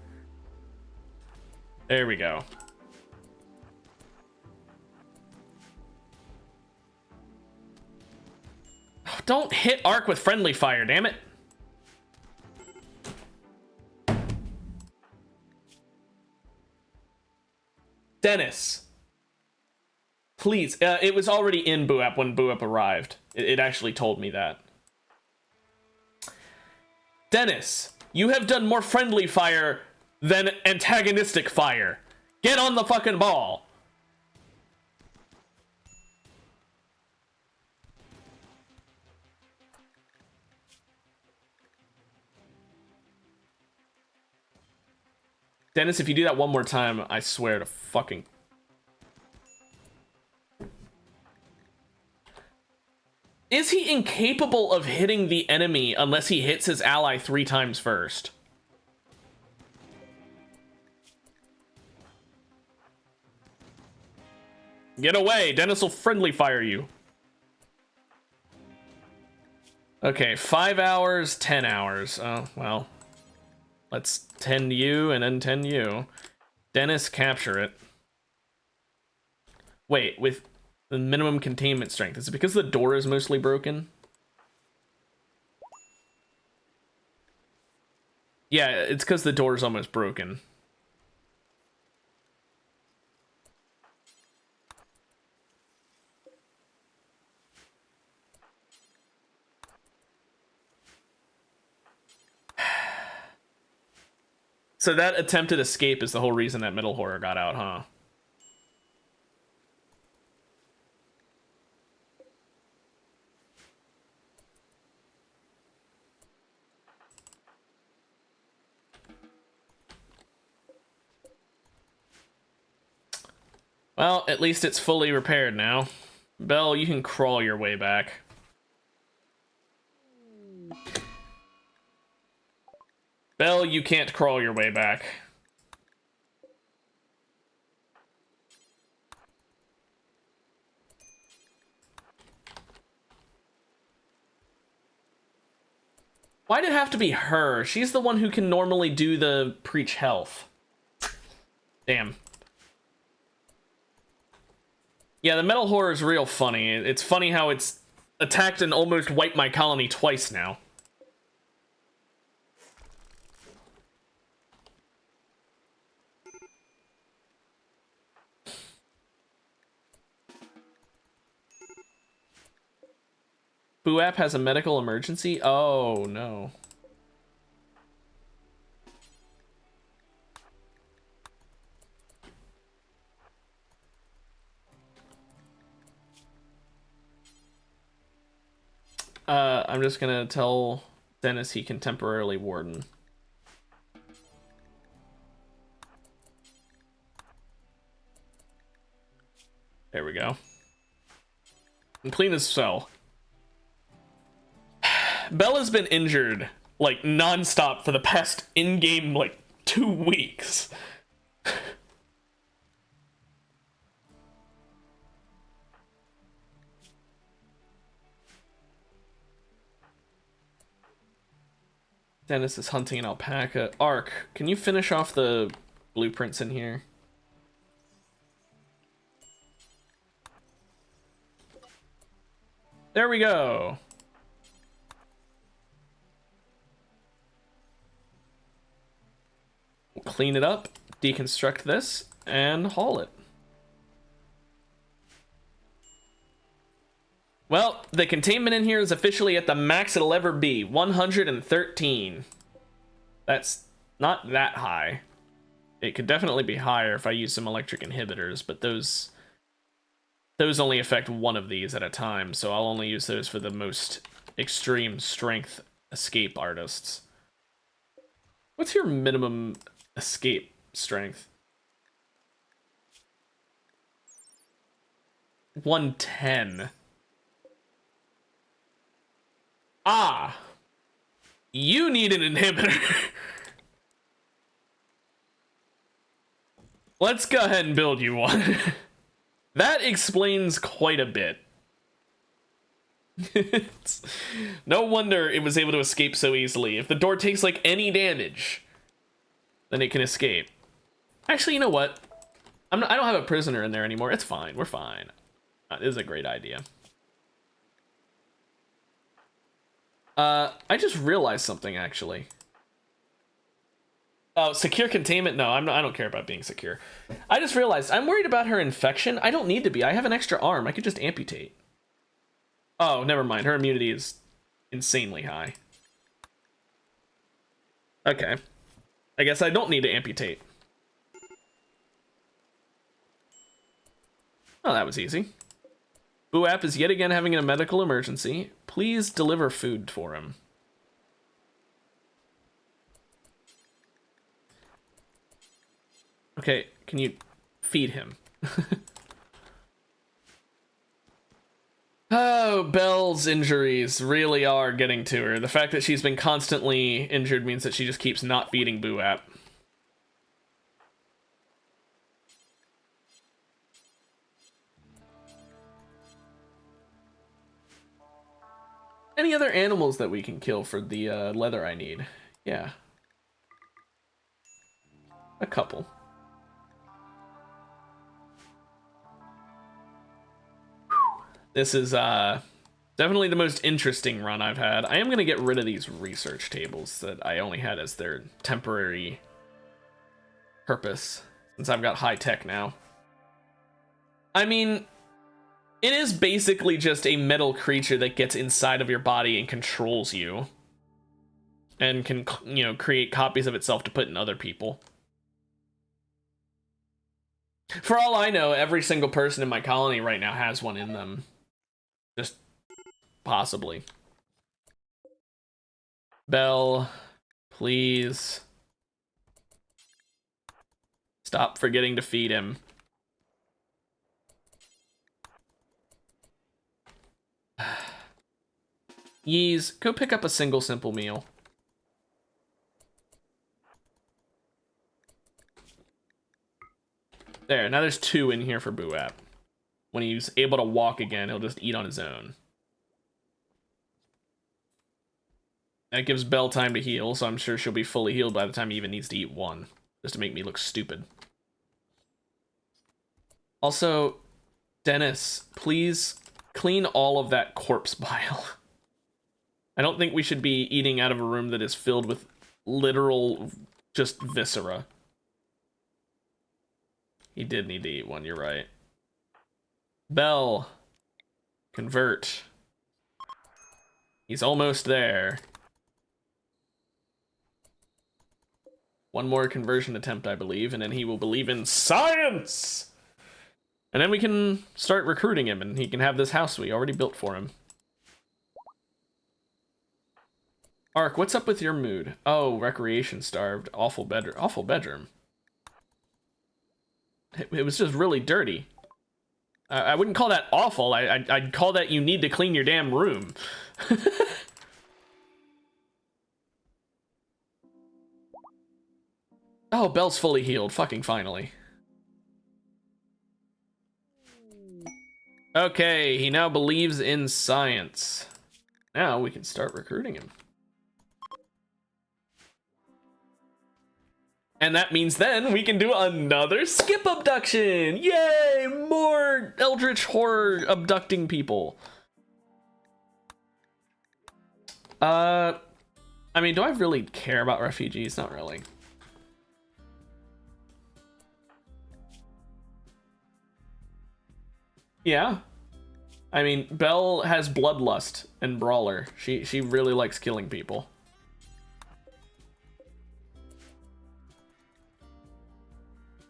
There we go. Don't hit Arc with friendly fire, damn it. Dennis. Please. It was already in Buap when Buap arrived. It actually told me that. Dennis, you have done more friendly fire than antagonistic fire. Get on the fucking ball. Dennis, if you do that one more time, I swear to fucking... Is he incapable of hitting the enemy unless he hits his ally 3 times first? Get away! Dennis will friendly fire you. Okay, 5 hours, 10 hours. Oh, well. Let's tend you and then tend you. Dennis, capture it. Wait, with the minimum containment strength. Is it because the door is mostly broken? Yeah, it's because the door is almost broken. So that attempted escape is the whole reason that middle horror got out, huh? Well, at least it's fully repaired now. Bell, you can crawl your way back. Bell, you can't crawl your way back. Why'd it have to be her? She's the one who can normally do the preach health. Damn. Yeah, the metal horror is real funny. It's funny how it's attacked and almost wiped my colony twice now. Buap has a medical emergency? Oh, no. I'm just gonna tell Dennis he can temporarily warden. There we go. And clean his cell. Bella's been injured, like, non-stop for the past in-game, like, 2 weeks. Dennis is hunting an alpaca. Ark, can you finish off the blueprints in here? There we go. We'll clean it up, deconstruct this, and haul it. Well, the containment in here is officially at the max it'll ever be, 113. That's not that high. It could definitely be higher if I use some electric inhibitors, but those only affect one of these at a time, so I'll only use those for the most extreme strength escape artists. What's your minimum escape strength? 110. Ah, you need an inhibitor. Let's go ahead and build you one. That explains quite a bit. No wonder it was able to escape so easily. If the door takes like any damage, then it can escape. Actually, you know what? I don't have a prisoner in there anymore. It's fine. We're fine. That is a great idea. I just realized something, actually. Oh, secure containment? No, I don't care about being secure. I just realized I'm worried about her infection. I don't need to be. I have an extra arm. I could just amputate. Oh, never mind. Her immunity is insanely high. Okay. I guess I don't need to amputate. Oh, that was easy. Buap is yet again having a medical emergency. Please deliver food for him. Okay, can you feed him? Oh, Belle's injuries really are getting to her. The fact that she's been constantly injured means that she just keeps not feeding Buap. Any other animals that we can kill for the leather I need? Yeah. A couple. This is definitely the most interesting run I've had. I am going to get rid of these research tables that I only had as their temporary purpose, since I've got high tech now. I mean, it is basically just a metal creature that gets inside of your body and controls you. And can, you know, create copies of itself to put in other people. For all I know, every single person in my colony right now has one in them. Just possibly. Belle, please. Stop forgetting to feed him. Yeez, go pick up a single simple meal. There, now there's 2 in here for Buap. When he's able to walk again, he'll just eat on his own. That gives Belle time to heal, so I'm sure she'll be fully healed by the time he even needs to eat 1. Just to make me look stupid. Also, Dennis, please clean all of that corpse bile. I don't think we should be eating out of a room that is filled with literal just viscera. He did need to eat 1, you're right. Belle, convert. He's almost there. One more conversion attempt, I believe, and then he will believe in science! And then we can start recruiting him, and he can have this house we already built for him. Ark, what's up with your mood? Oh, recreation starved. Awful bedroom. Awful bedroom. It was just really dirty. I wouldn't call that awful. I'd call that you need to clean your damn room. Oh, Belle's fully healed. Fucking finally. Okay, he now believes in science. Now we can start recruiting him. And that means then we can do another skip abduction! Yay! More eldritch horror abducting people. I mean, do I really care about refugees? Not really. Yeah. I mean, Belle has bloodlust and brawler. She really likes killing people.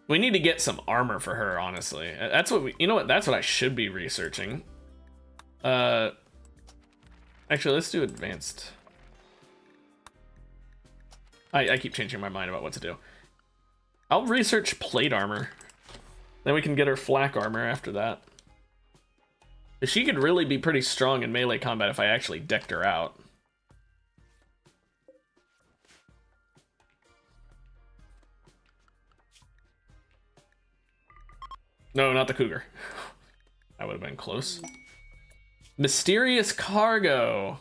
We need to get some armor for her, honestly. That's what you know what? That's what I should be researching. Actually, let's do advanced. I keep changing my mind about what to do. I'll research plate armor. Then we can get her flak armor after that. She could really be pretty strong in melee combat if I actually decked her out. No, not the cougar. That would have been close. Mysterious cargo.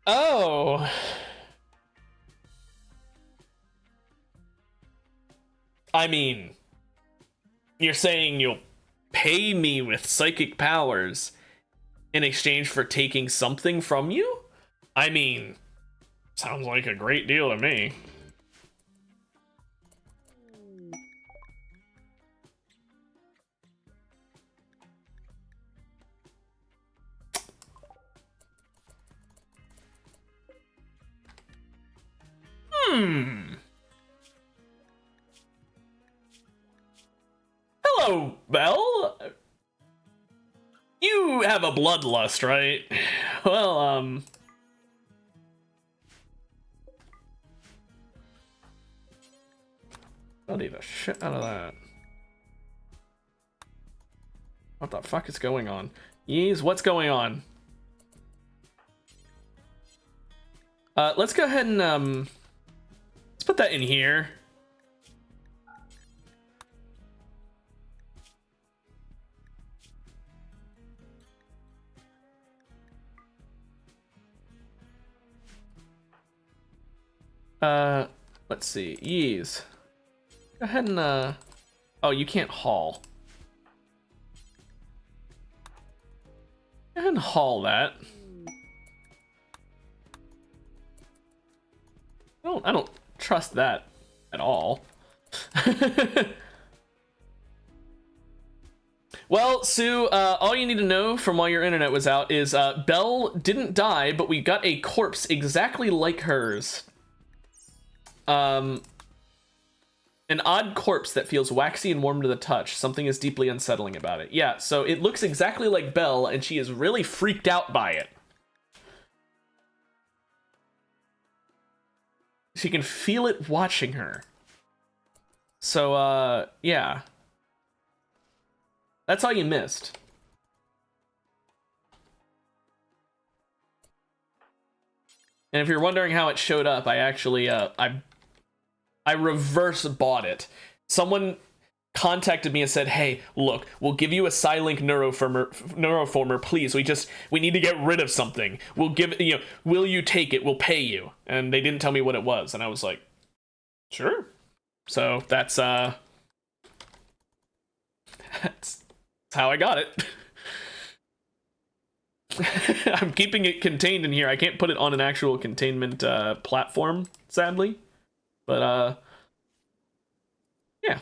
Oh. I mean, you're saying you'll pay me with psychic powers in exchange for taking something from you? I mean, sounds like a great deal to me. Hello, Belle. You have a bloodlust, right? Well, study the shit out of that. What the fuck is going on? Yeez, what's going on? Let's go ahead and, let's put that in here. Let's see. Yeez. Go ahead and, oh, you can't haul. Go ahead and haul that. I don't trust that at all. Well, Sue, all you need to know from while your internet was out is Belle didn't die, but we got a corpse exactly like hers. An odd corpse that feels waxy and warm to the touch. Something is deeply unsettling about it. Yeah, so it looks exactly like Belle, and she is really freaked out by it. She can feel it watching her. So, yeah. That's all you missed. And if you're wondering how it showed up, I actually, I reverse bought it. Someone contacted me and said, hey, look, we'll give you a Psylink neuroformer, please. We need to get rid of something. We'll give, will you take it? We'll pay you. And they didn't tell me what it was. And I was like, sure. So that's how I got it. I'm keeping it contained in here. I can't put it on an actual containment platform, sadly. But yeah.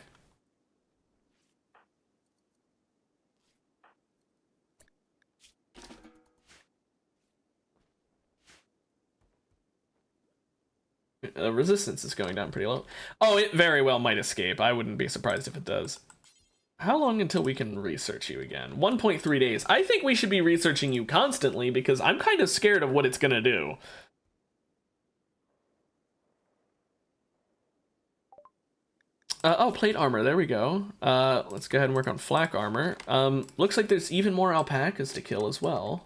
resistance is going down pretty low. Oh, it very well might escape. I wouldn't be surprised if it does. How long until we can research you again? 1.3 days. I think we should be researching you constantly because I'm kind of scared of what it's gonna do. Oh, plate armor. There we go. Let's go ahead and work on flak armor. Looks like there's even more alpacas to kill as well.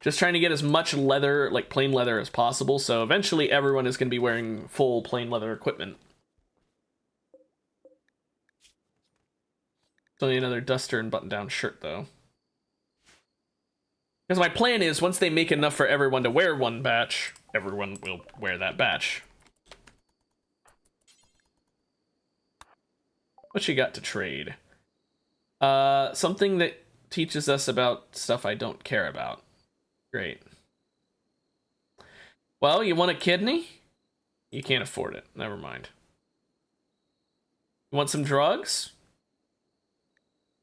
Just trying to get as much leather, like plain leather, as possible. So eventually everyone is going to be wearing full plain leather equipment. It's only another duster and button-down shirt, though. Because my plan is, once they make enough for everyone to wear one batch, everyone will wear that batch. What you got to trade? Something that teaches us about stuff I don't care about. Great. Well, you want a kidney? You can't afford it. Never mind. You want some drugs?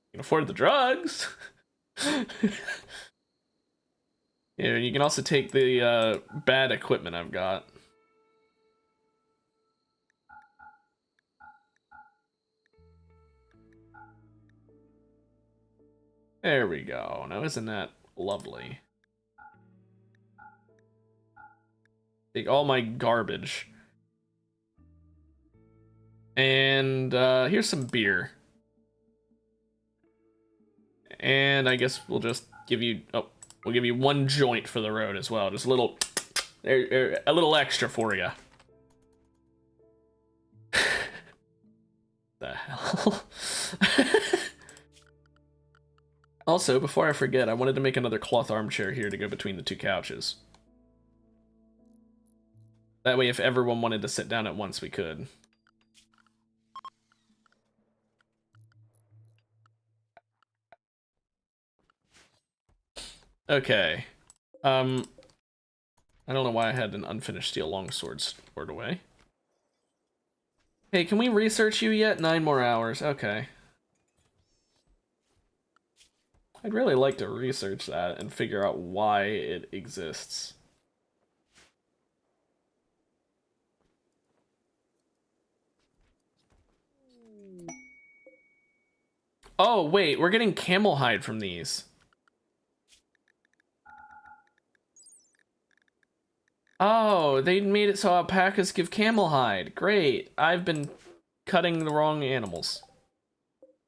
You can afford the drugs. Yeah, you can also take the bad equipment I've got. There we go. Now, isn't that lovely? Take all my garbage. And here's some beer. And I guess we'll just give you... Oh, we'll give you one joint for the road as well. Just a little... a little extra for you. The hell? Also, before I forget, I wanted to make another cloth armchair here to go between the two couches. That way, if everyone wanted to sit down at once, we could. Okay. I don't know why I had an unfinished steel longsword stored away. Hey, can we research you yet? 9 more hours. Okay. I'd really like to research that and figure out why it exists. Oh, wait, we're getting camel hide from these. Oh, they made it so alpacas give camel hide. Great. I've been cutting the wrong animals.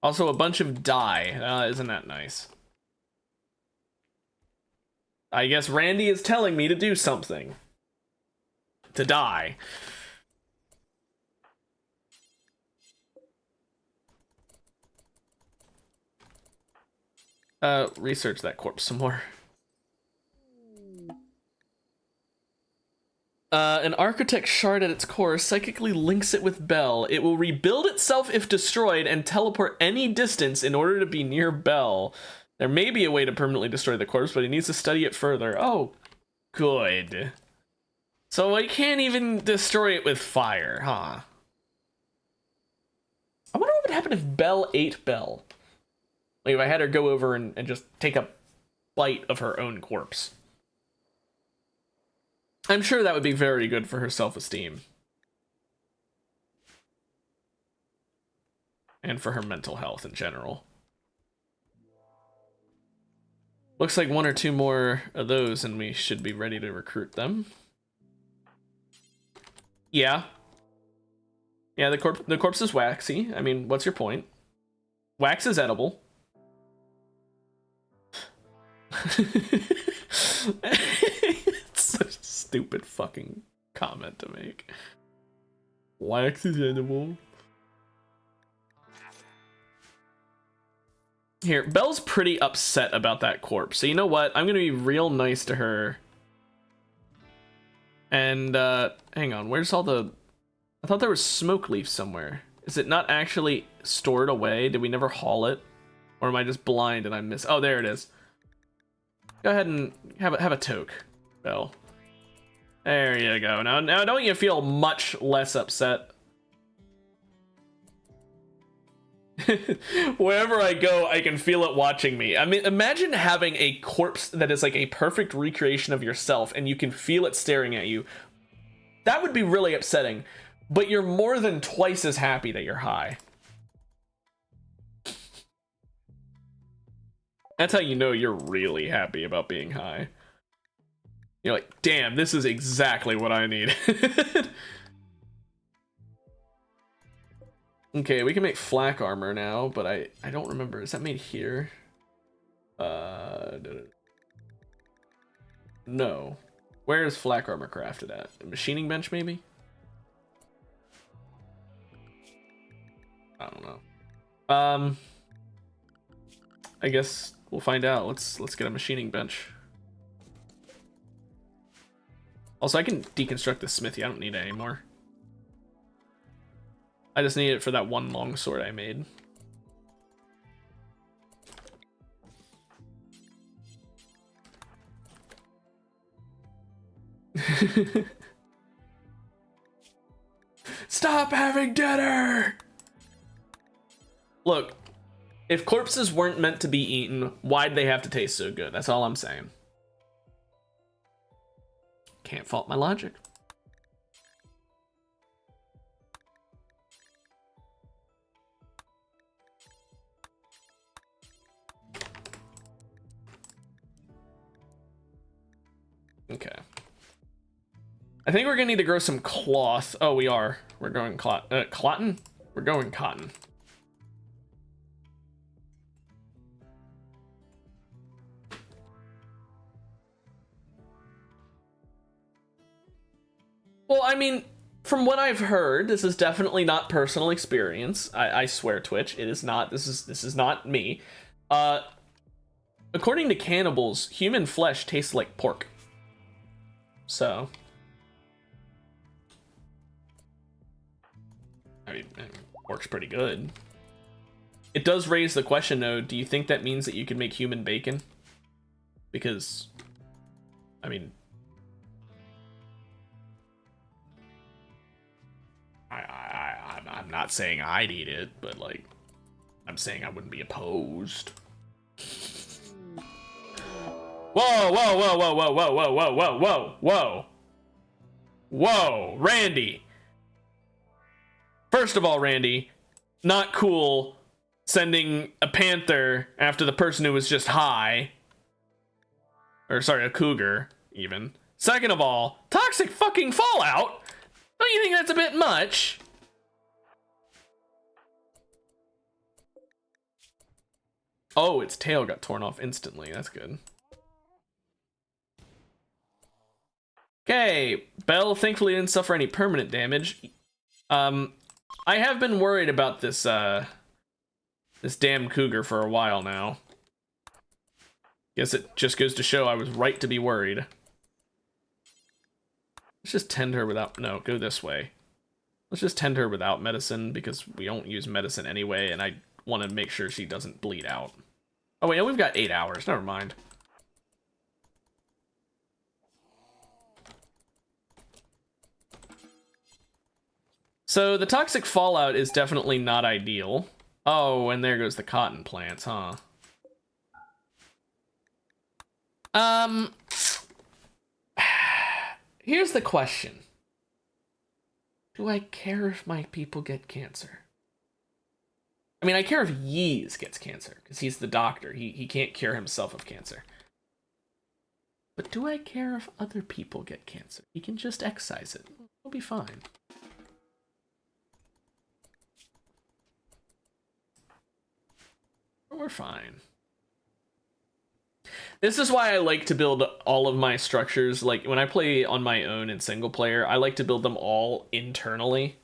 Also, a bunch of dye. Isn't that nice? I guess Randy is telling me to do something. To die. Research that corpse some more. An architect shard at its core psychically links it with Bell. It will rebuild itself if destroyed and teleport any distance in order to be near Bell. There may be a way to permanently destroy the corpse, but he needs to study it further. Oh, good. So I can't even destroy it with fire, huh? I wonder what would happen if Bell ate Bell. Like if I had her go over and just take a bite of her own corpse. I'm sure that would be very good for her self-esteem. And for her mental health in general. Looks like 1 or 2 more of those and we should be ready to recruit them. Yeah. Yeah, the corpse is waxy. I mean, what's your point? Wax is edible. It's such a stupid fucking comment to make. Wax is edible. Here, Belle's pretty upset about that corpse. So you know what? I'm gonna be real nice to her. And, hang on. Where's all the... I thought there was smoke leaf somewhere. Is it not actually stored away? Did we never haul it? Or am I just blind and I miss... Oh, there it is. Go ahead and have a toke, Belle. There you go. Now don't you feel much less upset? Wherever I go, I can feel it watching me. I mean, imagine having a corpse that is like a perfect recreation of yourself and you can feel it staring at you. That would be really upsetting. But you're more than twice as happy that you're high. That's how you know you're really happy about being high. You're like, damn, this is exactly what I need. Okay, we can make flak armor now, but I don't remember. Is that made here? No. Where is flak armor crafted at? A machining bench, maybe? I don't know. I guess we'll find out. Let's get a machining bench. Also, I can deconstruct this smithy. I don't need it anymore. I just need it for that one long sword I made. Stop having dinner! Look, if corpses weren't meant to be eaten, why'd they have to taste so good? That's all I'm saying. Can't fault my logic. Okay. I think we're gonna need to grow some cloth. Oh, we are. We're going cotton? We're going cotton. Well, I mean, from what I've heard, this is definitely not personal experience. I swear, Twitch, it is not. This is not me. According to cannibals, human flesh tastes like pork. So, I mean, pork's pretty good. It does raise the question, though. Do you think that means that you can make human bacon? Because, I mean, I'm not saying I'd eat it, but like, I'm saying I wouldn't be opposed. Whoa, whoa, whoa, whoa, whoa, whoa, whoa, whoa, whoa, whoa, whoa. Whoa, Randy. First of all, Randy, not cool sending a panther after the person who was just high. Or sorry, a cougar, even. Second of all, toxic fucking fallout. Don't you think that's a bit much? Oh, its tail got torn off instantly. That's good. Okay, Belle thankfully didn't suffer any permanent damage. I have been worried about this this damn cougar for a while now. Guess it just goes to show I was right to be worried. Let's just tend her without... No, go this way. Let's just tend her without medicine, because we don't use medicine anyway, and I want to make sure she doesn't bleed out. Oh wait, no, we've got 8 hours. Never mind. So the toxic fallout is definitely not ideal. Oh, and there goes the cotton plants, huh? Here's the question. Do I care if my people get cancer? I mean, I care if Yeez gets cancer, because he's the doctor. He can't cure himself of cancer. But do I care if other people get cancer? He can just excise it. We'll be fine. We're fine. This is why I like to build all of my structures. Like, when I play on my own in single player, I like to build them all internally.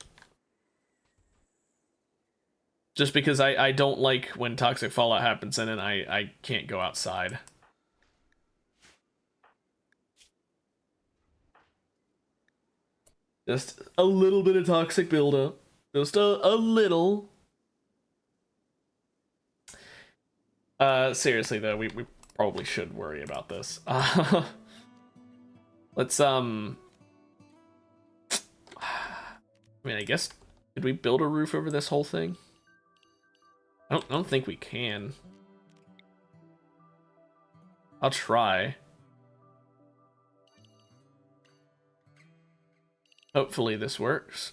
Just because I don't like when toxic fallout happens in it, I can't go outside. Just a little bit of toxic buildup. Just a little. Seriously though, we probably should worry about this. Let's I mean, I guess, did we build a roof over this whole thing? I don't think we can. I'll try. Hopefully this works.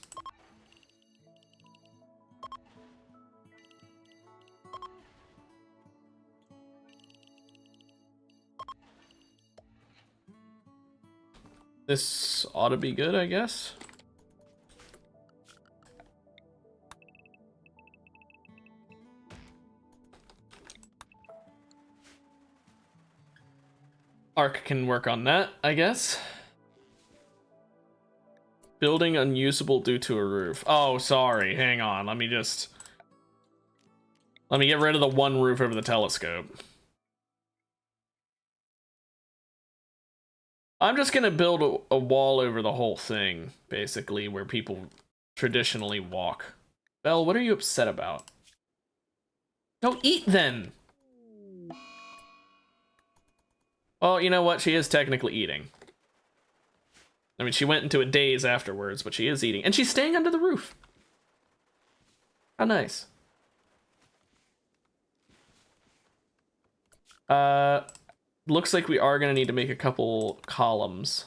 This ought to be good, I guess. Arc can work on that, I guess. Building unusable due to a roof. Oh, sorry. Hang on. Let me get rid of the one roof over the telescope. I'm just gonna build a wall over the whole thing, basically, where people traditionally walk. Belle, what are you upset about? Don't eat then! Well, you know what? She is technically eating. I mean, she went into a daze afterwards, but she is eating. And she's staying under the roof. How nice. Looks like we are gonna need to make a couple columns.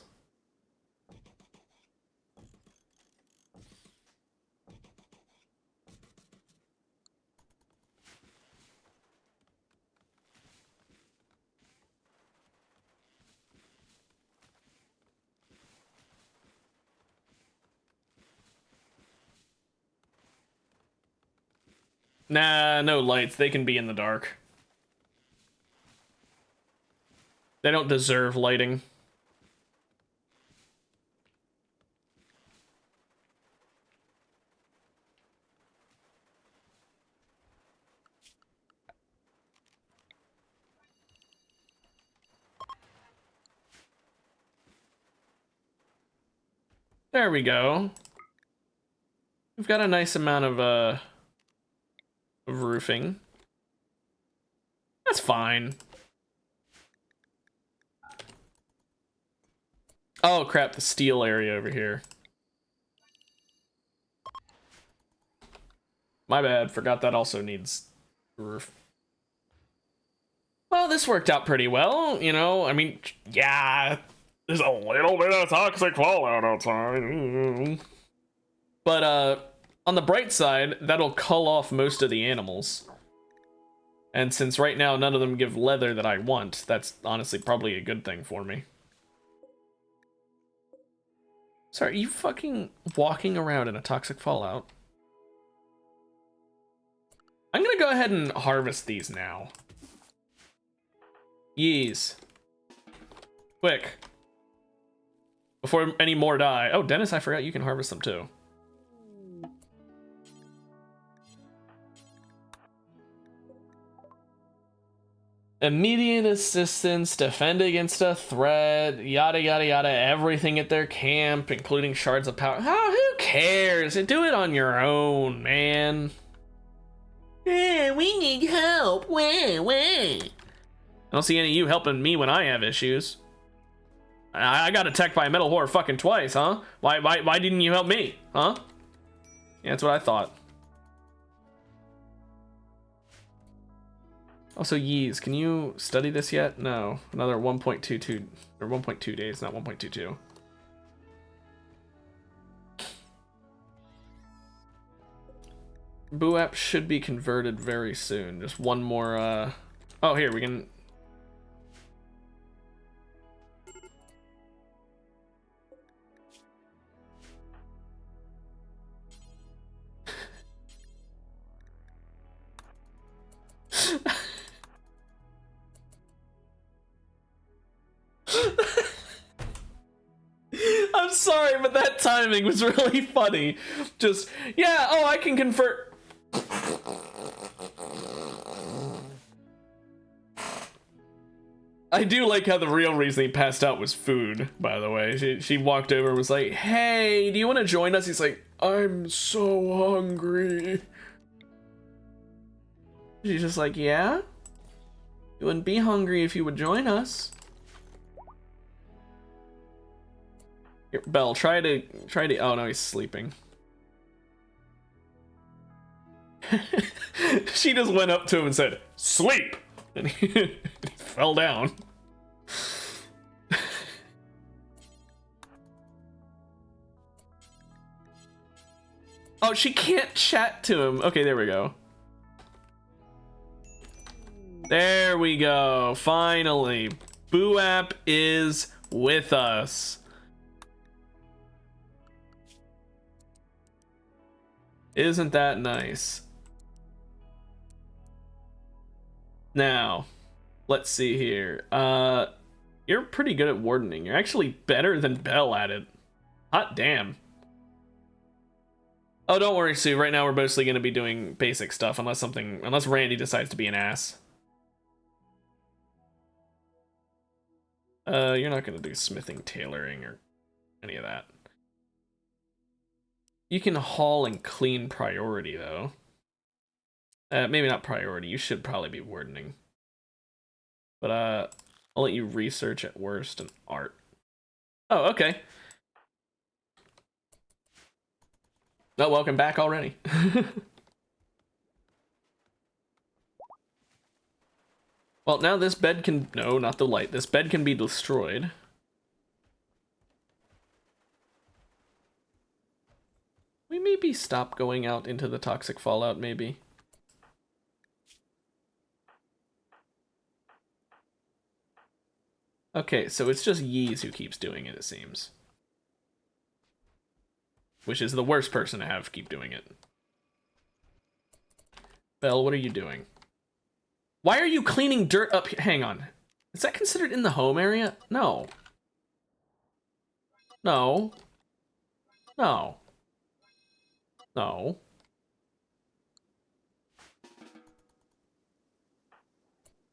Nah, no lights. They can be in the dark. They don't deserve lighting. There we go. We've got a nice amount of roofing. That's fine. Oh crap, the steel area over here. My bad, forgot that also needs roof. Well, this worked out pretty well, you know, I mean, yeah, there's a little bit of toxic fallout outside. But, on the bright side, that'll cull off most of the animals. And since right now none of them give leather that I want, that's honestly probably a good thing for me. Sorry, are you fucking walking around in a toxic fallout? I'm gonna go ahead and harvest these now. Yeez. Quick. Before any more die. Oh, Dennis, I forgot you can harvest them too. Immediate assistance, defend against a threat, yada yada yada, everything at their camp, including shards of power. Oh, who cares? Do it on your own, man. Yeah, we need help. Way. I don't see any of you helping me when I have issues. I got attacked by a metal whore fucking twice, huh? Why didn't you help me, huh? Yeah, that's what I thought. Also, Yeez, can you study this yet? No, another 1.22 or 1.2 days, not 1.22. Boo app should be converted very soon. Just one more, oh, here, we can... I'm sorry, but that timing was really funny. Just, yeah, oh, I can convert... I do like how the real reason he passed out was food, by the way. She walked over and was like, hey, do you want to join us? He's like, I'm so hungry. She's just like, yeah? You wouldn't be hungry if you would join us. Here, Belle, try to, oh no, he's sleeping. She just went up to him and said, sleep! And he fell down. Oh, she can't chat to him. Okay, there we go. There we go. Finally. Boo App is with us. Isn't that nice? Now, let's see here. You're pretty good at wardening. You're actually better than Belle at it. Hot damn. Oh, don't worry, Sue. Right now we're mostly going to be doing basic stuff unless Randy decides to be an ass. You're not going to do smithing, tailoring, or any of that. You can haul and clean priority, though. Maybe not priority. You should probably be wardening. But, I'll let you research at worst and art. Oh, okay. Oh, welcome back already. Well, now this bed can... No, not the light. This bed can be destroyed. We maybe stop going out into the toxic fallout, maybe. Okay, so it's just Yeez who keeps doing it, it seems. Which is the worst person to have keep doing it. Belle, what are you doing? Why are you cleaning dirt up here? Hang on. Is that considered in the home area? No. No. No. No.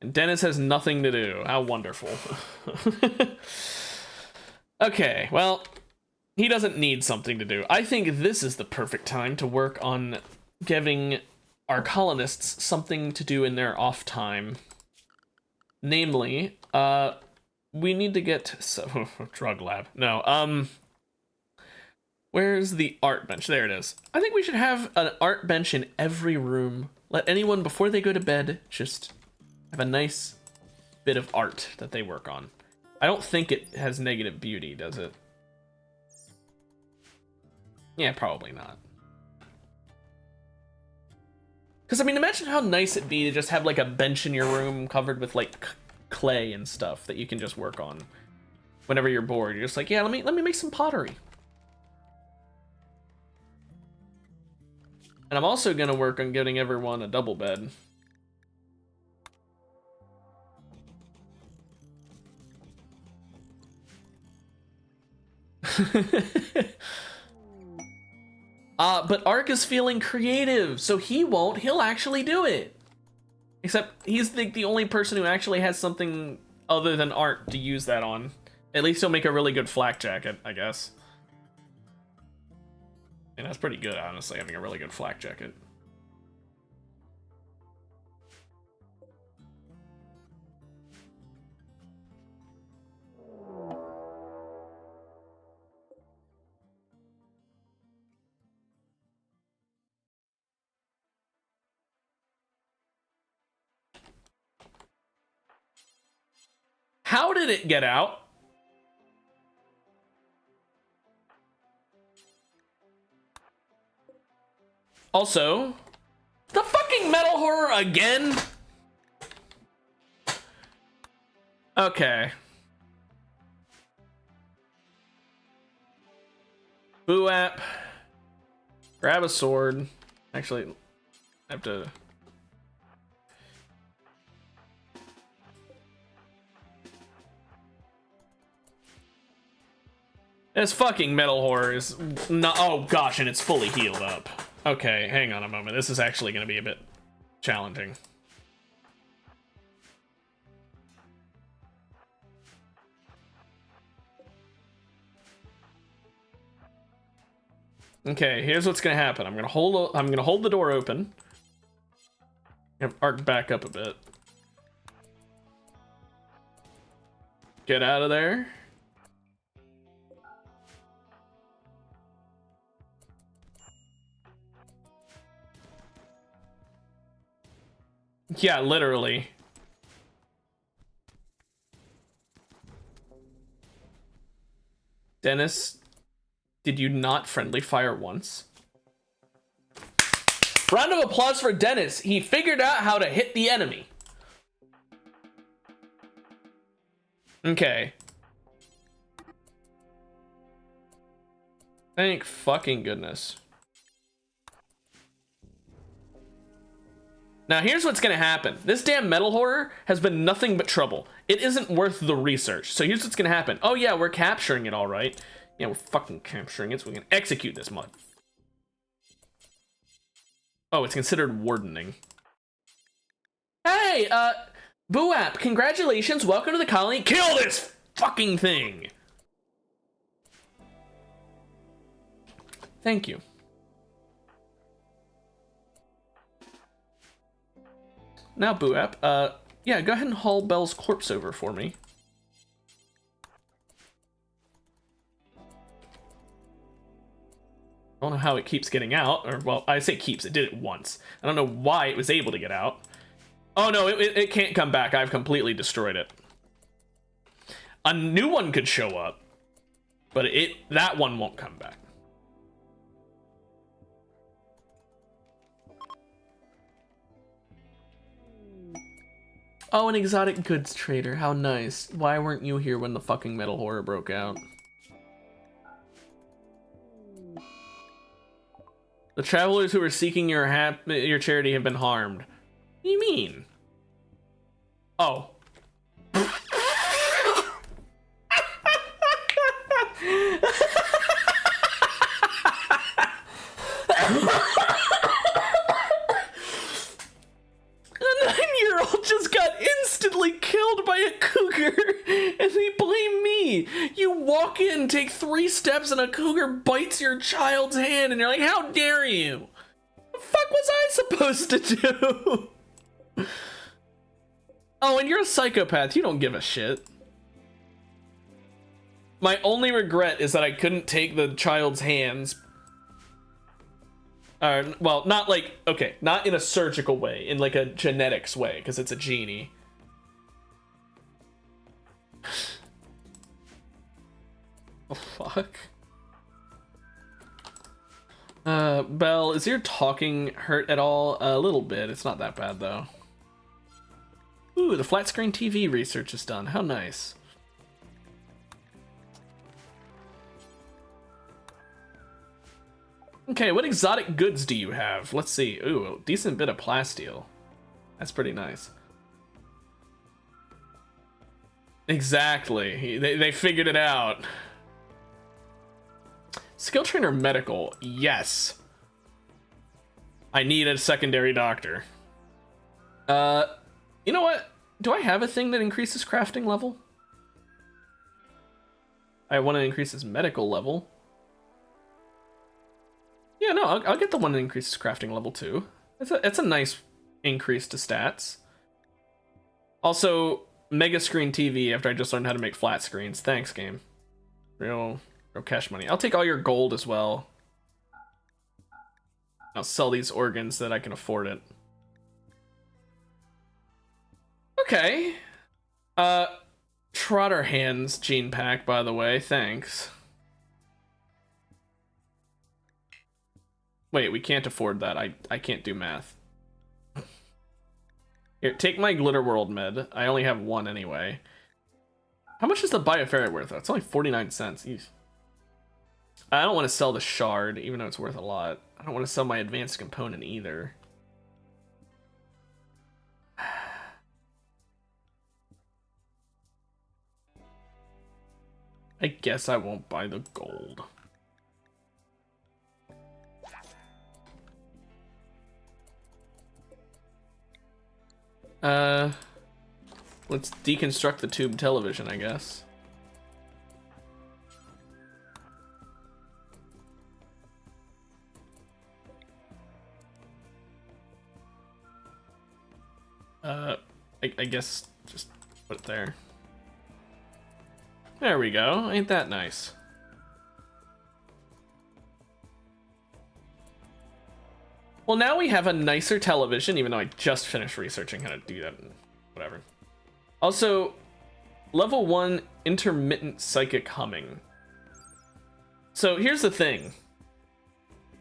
And Dennis has nothing to do. How wonderful. Okay, well, he doesn't need something to do. I think this is the perfect time to work on giving our colonists something to do in their off time. Namely, we need to get drug lab. No, where's the art bench? There it is. I think we should have an art bench in every room. Let anyone, before they go to bed, just have a nice bit of art that they work on. I don't think it has negative beauty, does it? Yeah, probably not. Because, I mean, imagine how nice it'd be to just have, like, a bench in your room covered with, like, clay and stuff that you can just work on. Whenever you're bored, you're just like, yeah, let me make some pottery. And I'm also gonna work on getting everyone a double bed. But Ark is feeling creative, so he won't. He'll actually do it. Except he's the only person who actually has something other than art to use that on. At least he'll make a really good flak jacket, I guess. And that's pretty good, honestly, having a really good flak jacket. How did it get out? Also, the fucking metal horror again? Okay. Boo app. Grab a sword. Actually, I have to... This fucking metal horror is not... Oh gosh, and it's fully healed up. Okay, hang on a moment. This is actually going to be a bit challenging. Okay, here's what's going to happen. I'm going to hold the door open. Have Arc back up a bit. Get out of there. Yeah, literally. Dennis, did you not friendly fire once? Round of applause for Dennis. He figured out how to hit the enemy. Okay. Thank fucking goodness. Now here's what's gonna happen. This damn metal horror has been nothing but trouble. It isn't worth the research. So here's what's gonna happen. Oh yeah, we're capturing it all right. Yeah, we're fucking capturing it so we can execute this mud. Oh, it's considered wardening. Hey, Buap, congratulations, welcome to the colony. Kill this fucking thing! Thank you. Now, Buap, yeah, go ahead and haul Belle's corpse over for me. I don't know how it keeps getting out, or, well, I say keeps, it did it once. I don't know why it was able to get out. Oh no, it can't come back, I've completely destroyed it. A new one could show up, but that one won't come back. Oh, an exotic goods trader, how nice. Why weren't you here when the fucking metal horror broke out? The travelers who are seeking your charity have been harmed. What do you mean? Oh. A 9-year-old just got instantly killed by a cougar, and they blame me. You walk in, take 3 steps, and a cougar bites your child's hand, and you're like, how dare you? What the fuck was I supposed to do? Oh, and you're a psychopath. You don't give a shit. My only regret is that I couldn't take the child's hands. Well, not like, okay, not in a surgical way, in like a genetics way, because it's a genie. Oh, fuck. Belle, is your talking hurt at all? A little bit. It's not that bad, though. Ooh, the flat screen TV research is done. How nice. Okay, what exotic goods do you have? Let's see. Ooh, a decent bit of plasteel. That's pretty nice. Exactly. They figured it out. Skill trainer medical. Yes. I need a secondary doctor. You know what? Do I have a thing that increases crafting level? I want to increase his medical level. Yeah, no, I'll get the one that increases crafting level too. It's a nice increase to stats. Also, mega screen TV after I just learned how to make flat screens. Thanks, game. Real cash money. I'll take all your gold as well. I'll sell these organs so that I can afford it. Okay. Trotter Hands gene pack, by the way. Thanks. Wait, we can't afford that. I can't do math. Here, take my Glitter World med. I only have one anyway. How much is the Bioferret worth? It's only 49 cents. Eesh. I don't want to sell the shard, even though it's worth a lot. I don't want to sell my advanced component either. I guess I won't buy the gold. Let's deconstruct the tube television, I guess. I guess just put it there. There we go. Ain't that nice? Well, now we have a nicer television, even though I just finished researching how to do that. Whatever. Also, level 1 intermittent psychic humming. So here's the thing.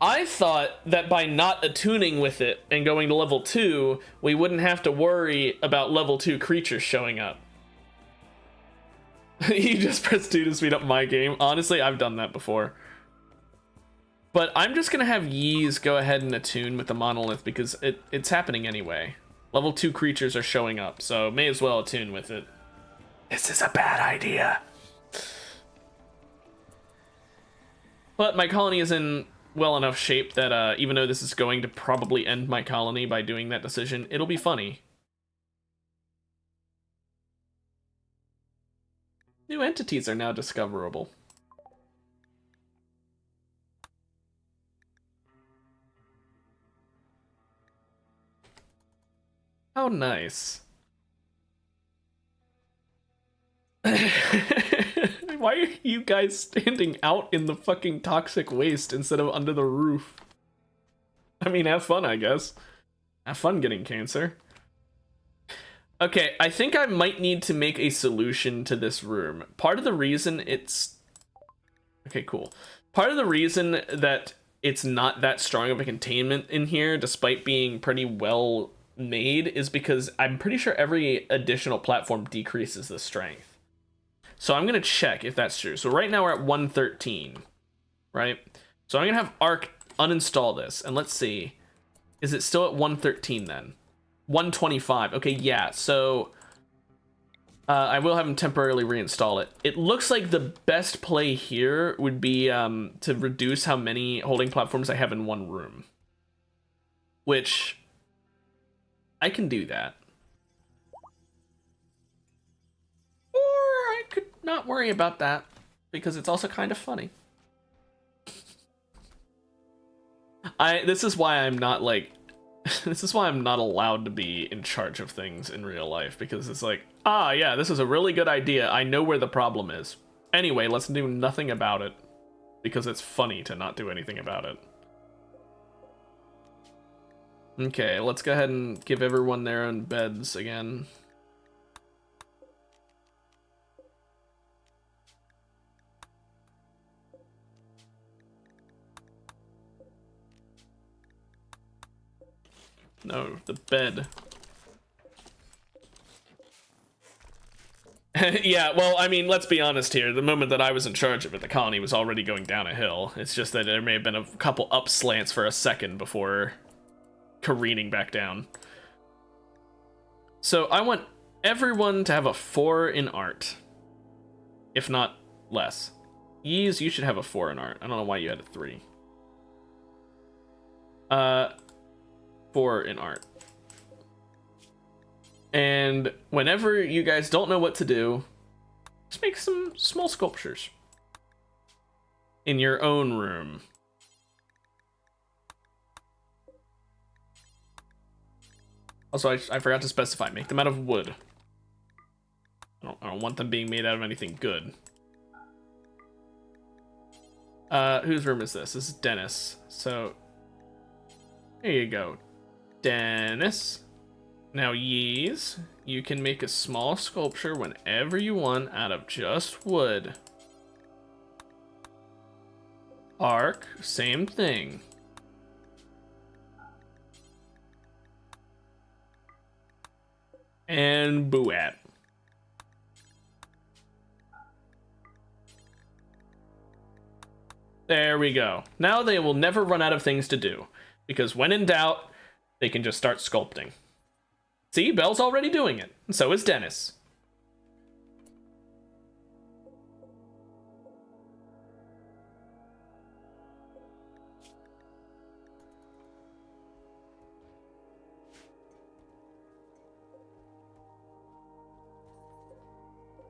I thought that by not attuning with it and going to level 2, we wouldn't have to worry about level 2 creatures showing up. You just press 2 to speed up my game. Honestly, I've done that before. But I'm just gonna have Yeez go ahead and attune with the monolith because it's happening anyway. Level 2 creatures are showing up, so may as well attune with it. This is a bad idea. But my colony is in well enough shape that even though this is going to probably end my colony by doing that decision, it'll be funny. New entities are now discoverable. How nice. Why are you guys standing out in the fucking toxic waste instead of under the roof? I mean, have fun, I guess. Have fun getting cancer. Okay, I think I might need to make a solution to this room. Part of the reason it's... Okay, cool. Part of the reason that it's not that strong of a containment in here, despite being pretty well made, is because I'm pretty sure every additional platform decreases the strength. So I'm going to check if that's true. So right now we're at 113, right? So I'm going to have Arc uninstall this, and let's see. Is it still at 113 then? 125. Okay, yeah. So I will have him temporarily reinstall it. It looks like the best play here would be to reduce how many holding platforms I have in one room. Which, I can do that. Or I could not worry about that, because it's also kind of funny. This is why I'm not like... This is why I'm not allowed to be in charge of things in real life, because it's like, ah, yeah, this is a really good idea. I know where the problem is. Anyway, let's do nothing about it, because it's funny to not do anything about it. Okay, let's go ahead and give everyone their own beds again. No, the bed. Yeah, well, I mean, let's be honest here. The moment that I was in charge of it, the colony was already going down a hill. It's just that there may have been a couple up slants for a second before careening back down. So I want everyone to have a 4 in art. If not less. Yeez, you should have a 4 in art. I don't know why you had a 3. 4 in art. And whenever you guys don't know what to do, just make some small sculptures in your own room. Also, I forgot to specify, make them out of wood. I don't want them being made out of anything good. Whose room is this? This is Dennis. So, there you go. Dennis. Now, Yeez, you can make a small sculpture whenever you want out of just wood. Arc, same thing. And Buat. There we go. Now they will never run out of things to do, because when in doubt, they can just start sculpting. See, Belle's already doing it, and so is Dennis.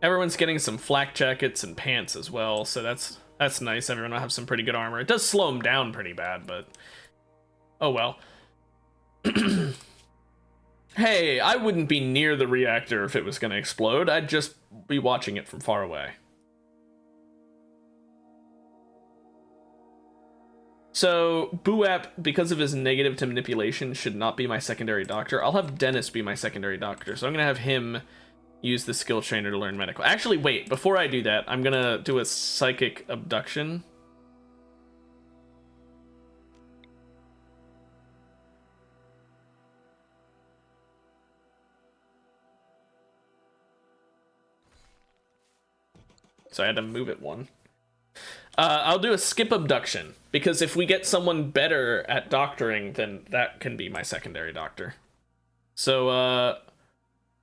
Everyone's getting some flak jackets and pants as well, so that's nice. Everyone will have some pretty good armor. It does slow them down pretty bad, but oh well. Hey, I wouldn't be near the reactor if it was going to explode. I'd just be watching it from far away. So, Buap, because of his negative to manipulation, should not be my secondary doctor. I'll have Dennis be my secondary doctor, so I'm going to have him use the skill trainer to learn medical. Actually, wait, before I do that, I'm going to do a psychic abduction. so I had to move it one. I'll do a skip abduction, because if we get someone better at doctoring, then that can be my secondary doctor. So,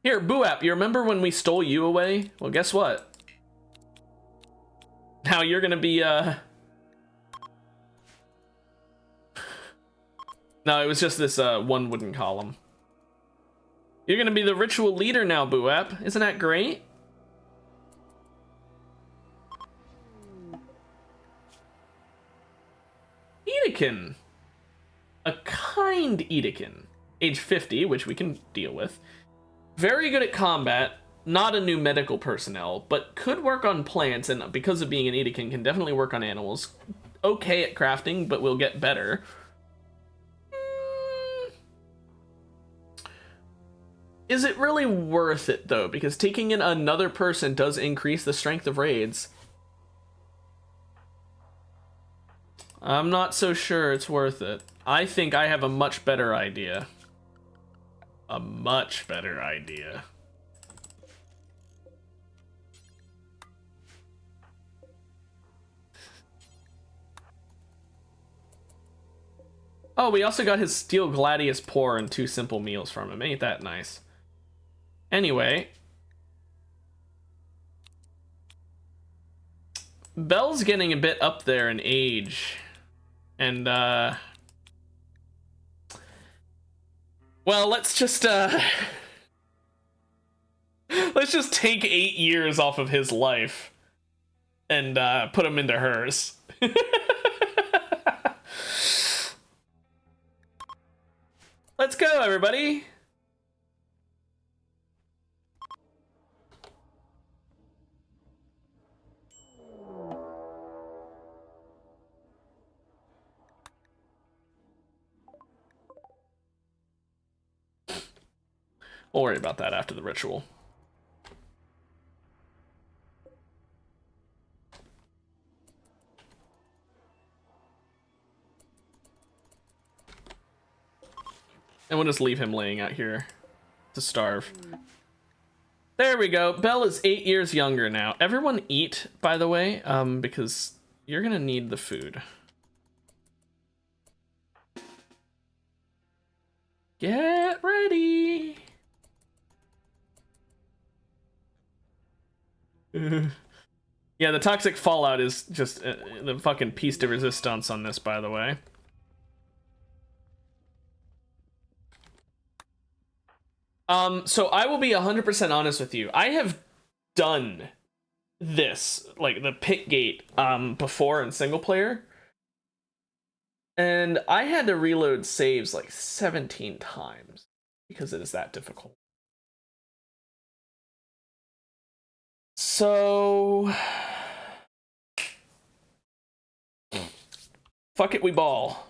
here, Buap, you remember when we stole you away? Well, guess what? Now you're gonna be, No, it was just this, one wooden column. You're gonna be the ritual leader now, Buap. Isn't that great? Edekin. A kind Edekin. Age 50, which we can deal with. Very good at combat. Not a new medical personnel, but could work on plants, and because of being an Edekin, can definitely work on animals. Okay at crafting, but will get better. Is it really worth it, though? Because taking in another person does increase the strength of raids. I'm not so sure it's worth it. I think I have a much better idea. A much better idea. Oh, we also got his Steel Gladius Pour and 2 simple meals from him. Ain't that nice? Anyway. Belle's getting a bit up there in age. And, well, let's just take 8 years off of his life and, put him into hers. Let's go, everybody! We'll worry about that after the ritual. And we'll just leave him laying out here to starve. There we go. Belle is 8 years younger now. Everyone eat, by the way, because you're gonna need the food. Get ready. Yeah, the toxic fallout is just the fucking piece de resistance on this, by the way. So I will be 100% honest with you. I have done this, like the pit gate, before in single player. And I had to reload saves like 17 times because it is that difficult. So fuck it, we ball.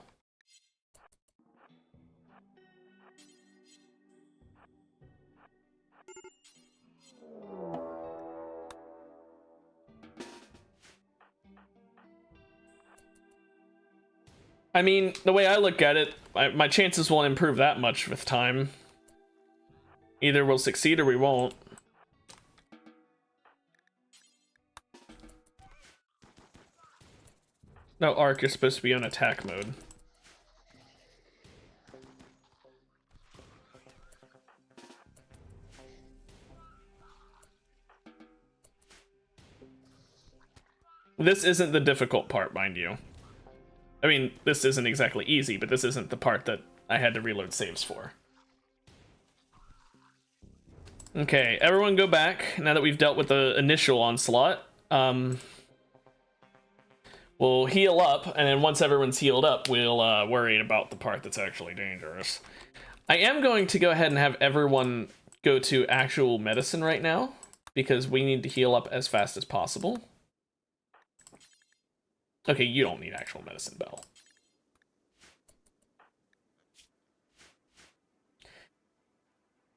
I mean, the way I look at it, my chances won't improve that much with time. Either we'll succeed or we won't. No, Arc, you're supposed to be on attack mode. This isn't the difficult part, mind you. I mean, this isn't exactly easy, but this isn't the part that I had to reload saves for. Okay, everyone go back, now that we've dealt with the initial onslaught. We'll heal up, and then once everyone's healed up, we'll worry about the part that's actually dangerous. I am going to go ahead and have everyone go to actual medicine right now, because we need to heal up as fast as possible. Okay, you don't need actual medicine, Belle.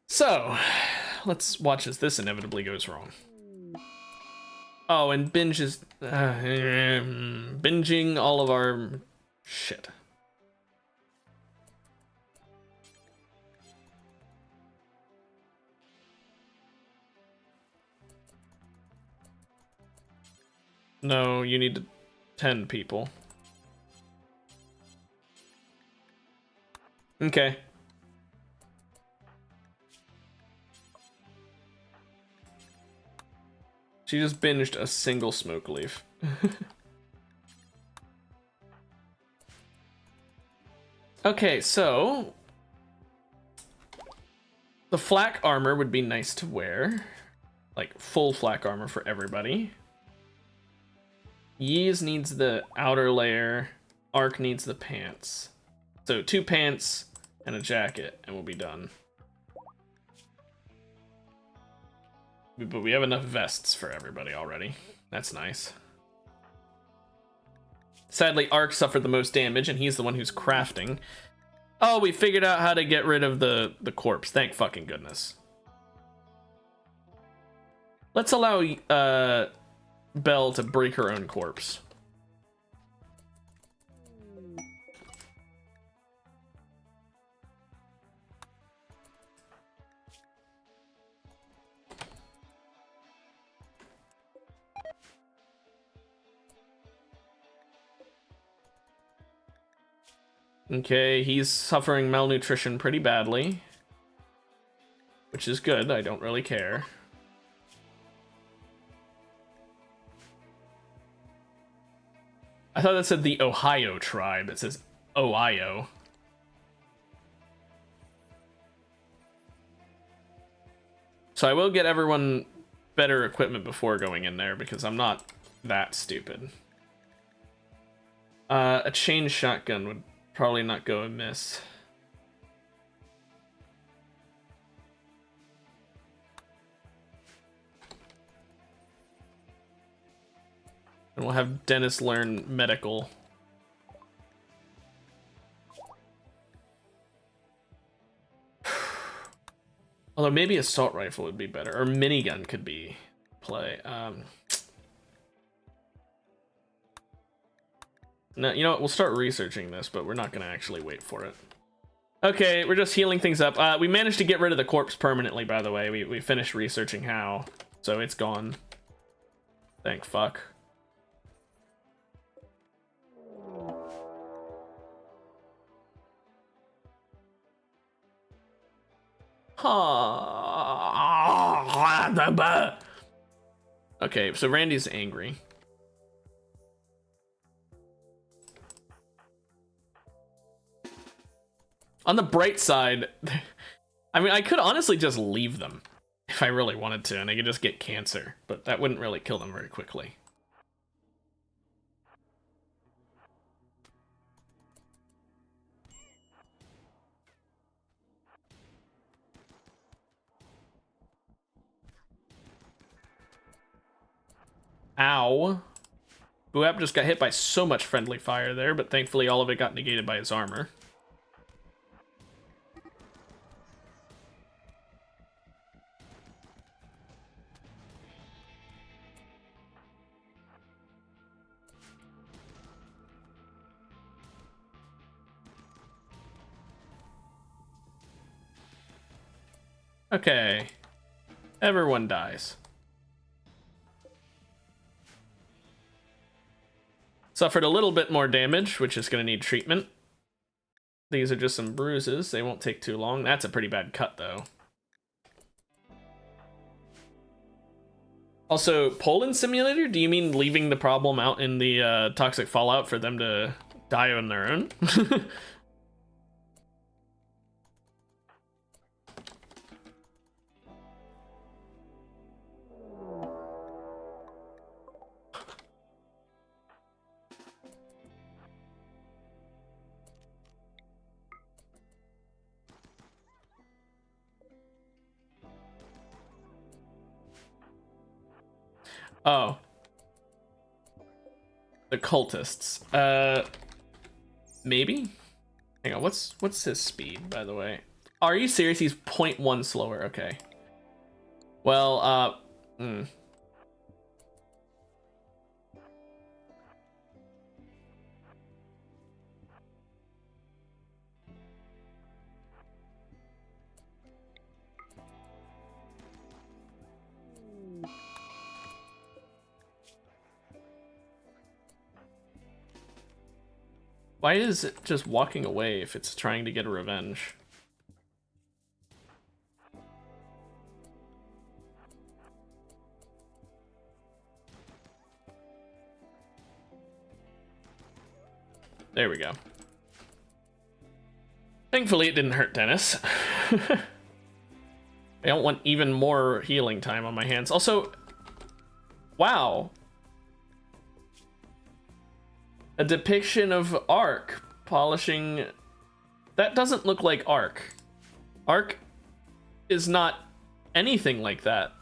So, let's watch as this inevitably goes wrong. Oh, and binge is... binging all of our... shit. No, you need 10 people. Okay. She just binged a single smoke leaf. Okay, so the flak armor would be nice to wear. Like full flak armor for everybody. Yeez needs the outer layer. Ark needs the pants. So 2 pants and a jacket and we'll be done. But we have enough vests for everybody already. That's nice. Sadly, Ark suffered the most damage, and he's the one who's crafting. Oh, we figured out how to get rid of the corpse. Thank fucking goodness. Let's allow Belle to break her own corpse. Okay, he's suffering malnutrition pretty badly. Which is good, I don't really care. I thought that said the Ohio tribe. It says Ohio. So I will get everyone better equipment before going in there because I'm not that stupid. A chain shotgun would probably not go amiss. And we'll have Dennis learn medical. Although maybe assault rifle would be better, or minigun could be play. No, you know what? We'll start researching this, but we're not gonna actually wait for it. Okay, we're just healing things up. We managed to get rid of the corpse permanently, by the way. We finished researching how, so it's gone. Thank fuck. Okay, so Randy's angry. On the bright side, I mean, I could honestly just leave them if I really wanted to, and I could just get cancer, but that wouldn't really kill them very quickly. Ow. Buap just got hit by so much friendly fire there, but thankfully all of it got negated by his armor. Okay. Everyone dies. Suffered a little bit more damage, which is going to need treatment. These are just some bruises. They won't take too long. That's a pretty bad cut, though. Also, Poland Simulator? Do you mean leaving the problem out in the toxic fallout for them to die on their own? Oh. The cultists. Maybe? Hang on, what's his speed, by the way? Are you serious? He's 0.1 slower, okay. Well, Why is it just walking away if it's trying to get a revenge? There we go. Thankfully, it didn't hurt Dennis. I don't want even more healing time on my hands. Also, wow. A depiction of Ark polishing. That doesn't look like Ark. Ark is not anything like that.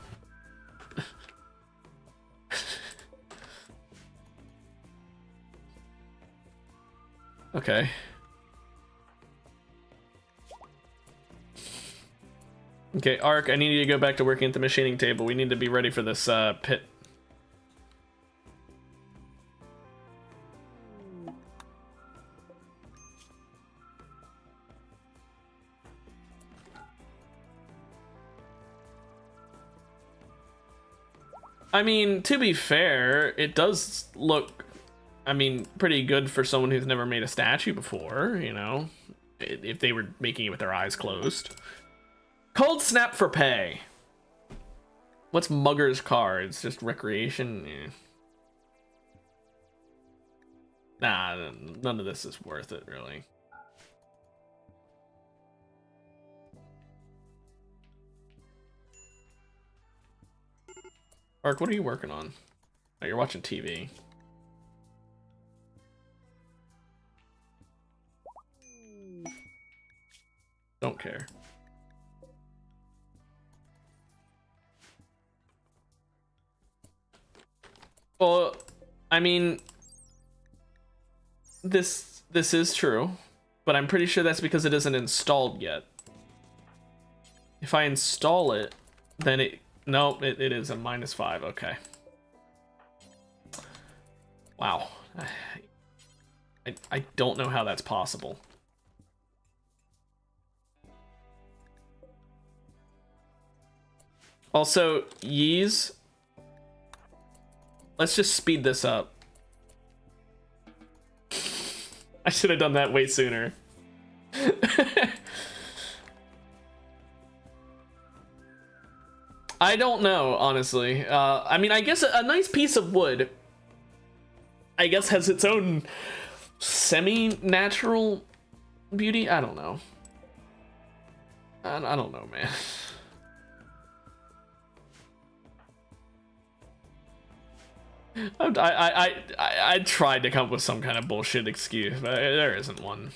Okay. Okay, Ark, I need you to go back to working at the machining table. We need to be ready for this pit. I mean, to be fair, it does look, I mean, pretty good for someone who's never made a statue before, you know? If they were making it with their eyes closed. Cold snap for pay. What's Mugger's car? It's just recreation? Eh. Nah, none of this is worth it, really. Ark, what are you working on? Oh, you're watching TV. Don't care. Well, I mean, this is true, but I'm pretty sure that's because it isn't installed yet. If I install it, then it, nope, it is a -5, okay. Wow. I don't know how that's possible. Also, Yeez, let's just speed this up. I should have done that way sooner. I don't know, honestly. I mean, I guess a nice piece of wood, I guess, has its own semi-natural beauty. I don't know. I don't know, man. I tried to come up with some kind of bullshit excuse, but there isn't one.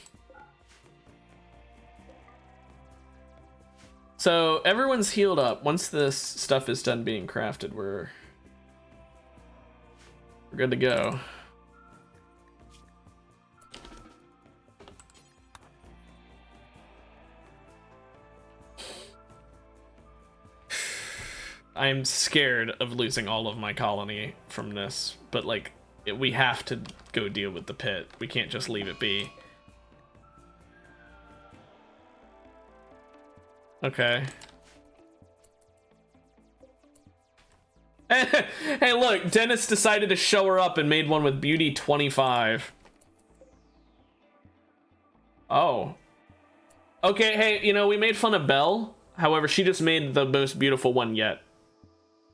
So everyone's healed up. Once this stuff is done being crafted, we're good to go. I'm scared of losing all of my colony from this, but like, we have to go deal with the pit. We can't just leave it be. Okay. Hey, look, Dennis decided to show her up and made one with beauty 25. Oh. Okay, hey, you know, we made fun of Belle. However, she just made the most beautiful one yet.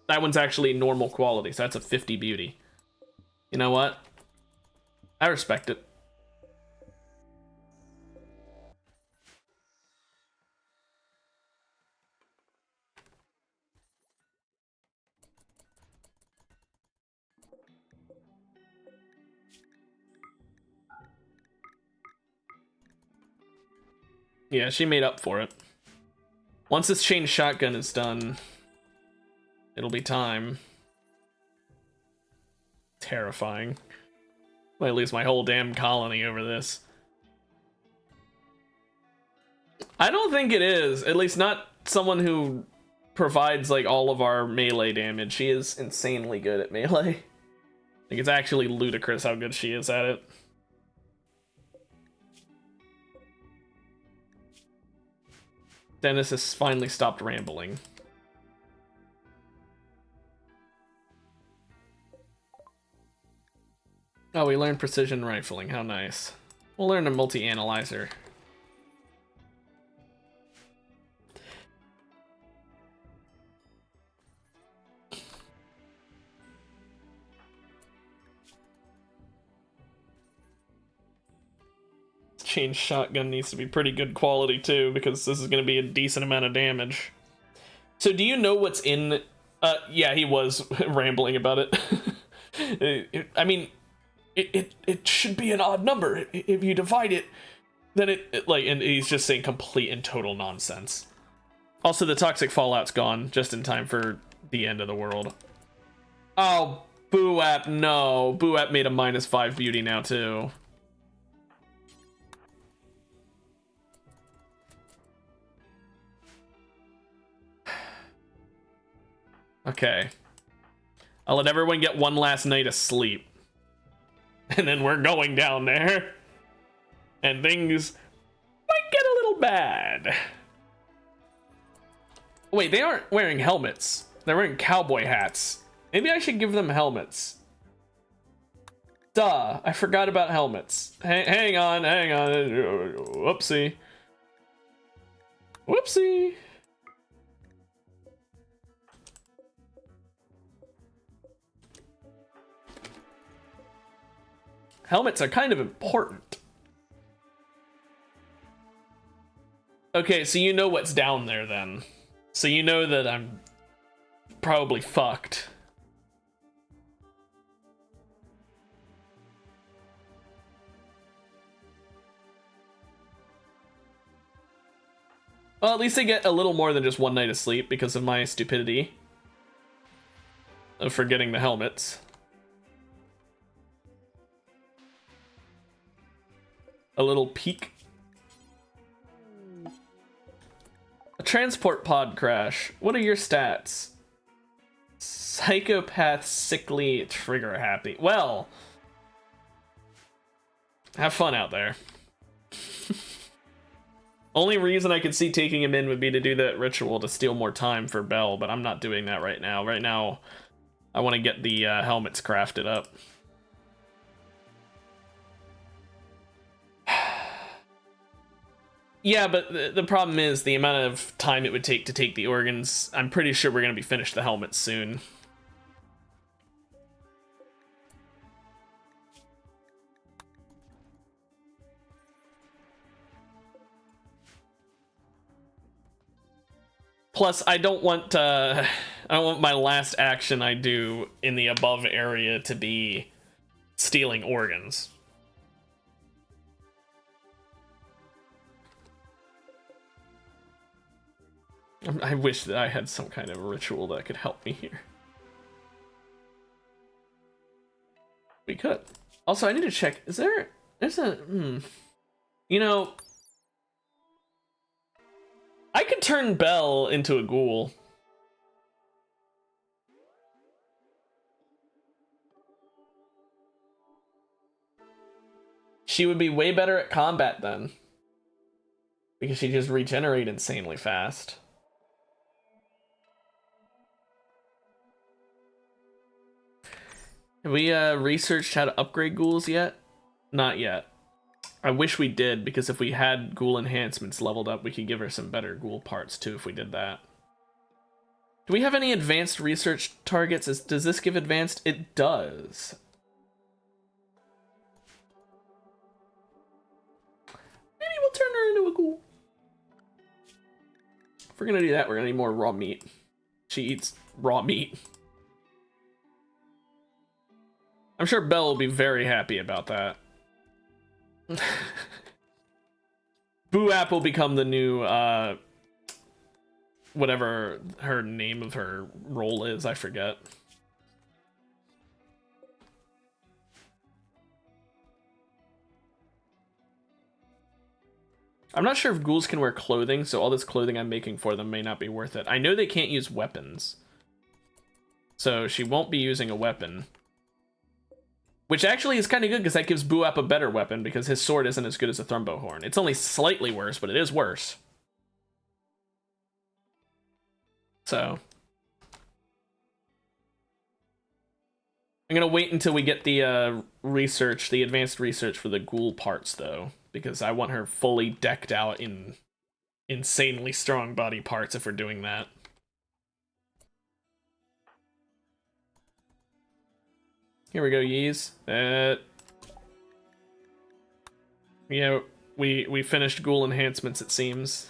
That one's actually normal quality, so that's a 50 beauty. You know what? I respect it. Yeah, she made up for it. Once this chain shotgun is done, it'll be time. Terrifying. Might lose my whole damn colony over this. I don't think it is. At least not someone who provides like all of our melee damage. She is insanely good at melee. Like, it's actually ludicrous how good she is at it. Dennis has finally stopped rambling. Oh, we learned precision rifling. How nice. We'll learn a multi-analyzer. Chain shotgun needs to be pretty good quality too, because this is going to be a decent amount of damage. So do you know what's in... yeah, he was rambling about it. I mean, it should be an odd number. If you divide it, then it like... And he's just saying complete and total nonsense. Also, the toxic fallout's gone just in time for the end of the world. Oh, Boo-App, no. Boo-App made a -5 beauty now, too. Okay. I'll let everyone get one last night of sleep. And then we're going down there. And things might get a little bad. Wait, they aren't wearing helmets. They're wearing cowboy hats. Maybe I should give them helmets. Duh, I forgot about helmets. Hang on. Whoopsie. Whoopsie. Helmets are kind of important. Okay, so you know what's down there then. So you know that I'm probably fucked. Well, at least I get a little more than just one night of sleep because of my stupidity of forgetting the helmets. A little peek. A transport pod crash. What are your stats? Psychopath, sickly, trigger happy. Well, have fun out there. Only reason I could see taking him in would be to do that ritual to steal more time for Bell, but I'm not doing that right now. Right now, I want to get the helmets crafted up. Yeah, but the problem is the amount of time it would take to take the organs. I'm pretty sure we're going to be finished the helmets soon. Plus, I don't want my last action I do in the above area to be stealing organs. I wish that I had some kind of ritual that could help me here. We could. Also, I need to check. There's a... You know... I could turn Belle into a ghoul. She would be way better at combat then. Because she just regenerate insanely fast. Have we researched how to upgrade ghouls yet? Not yet. I wish we did, because if we had ghoul enhancements leveled up, we could give her some better ghoul parts too if we did that. Do we have any advanced research targets? Does this give advanced? It does. Maybe we'll turn her into a ghoul. If we're gonna do that, we're gonna need more raw meat. She eats raw meat. I'm sure Belle will be very happy about that. Boo-App will become the new, whatever her name of her role is, I forget. I'm not sure if ghouls can wear clothing, so all this clothing I'm making for them may not be worth it. I know they can't use weapons. So she won't be using a weapon. Which actually is kind of good, because that gives Boo-App a better weapon, because his sword isn't as good as a Thrumbo Horn. It's only slightly worse, but it is worse. So. I'm gonna wait until we get the research, the advanced research for the ghoul parts, though, because I want her fully decked out in insanely strong body parts if we're doing that. Here we go, Yeez. Yeah, we finished ghoul enhancements, it seems.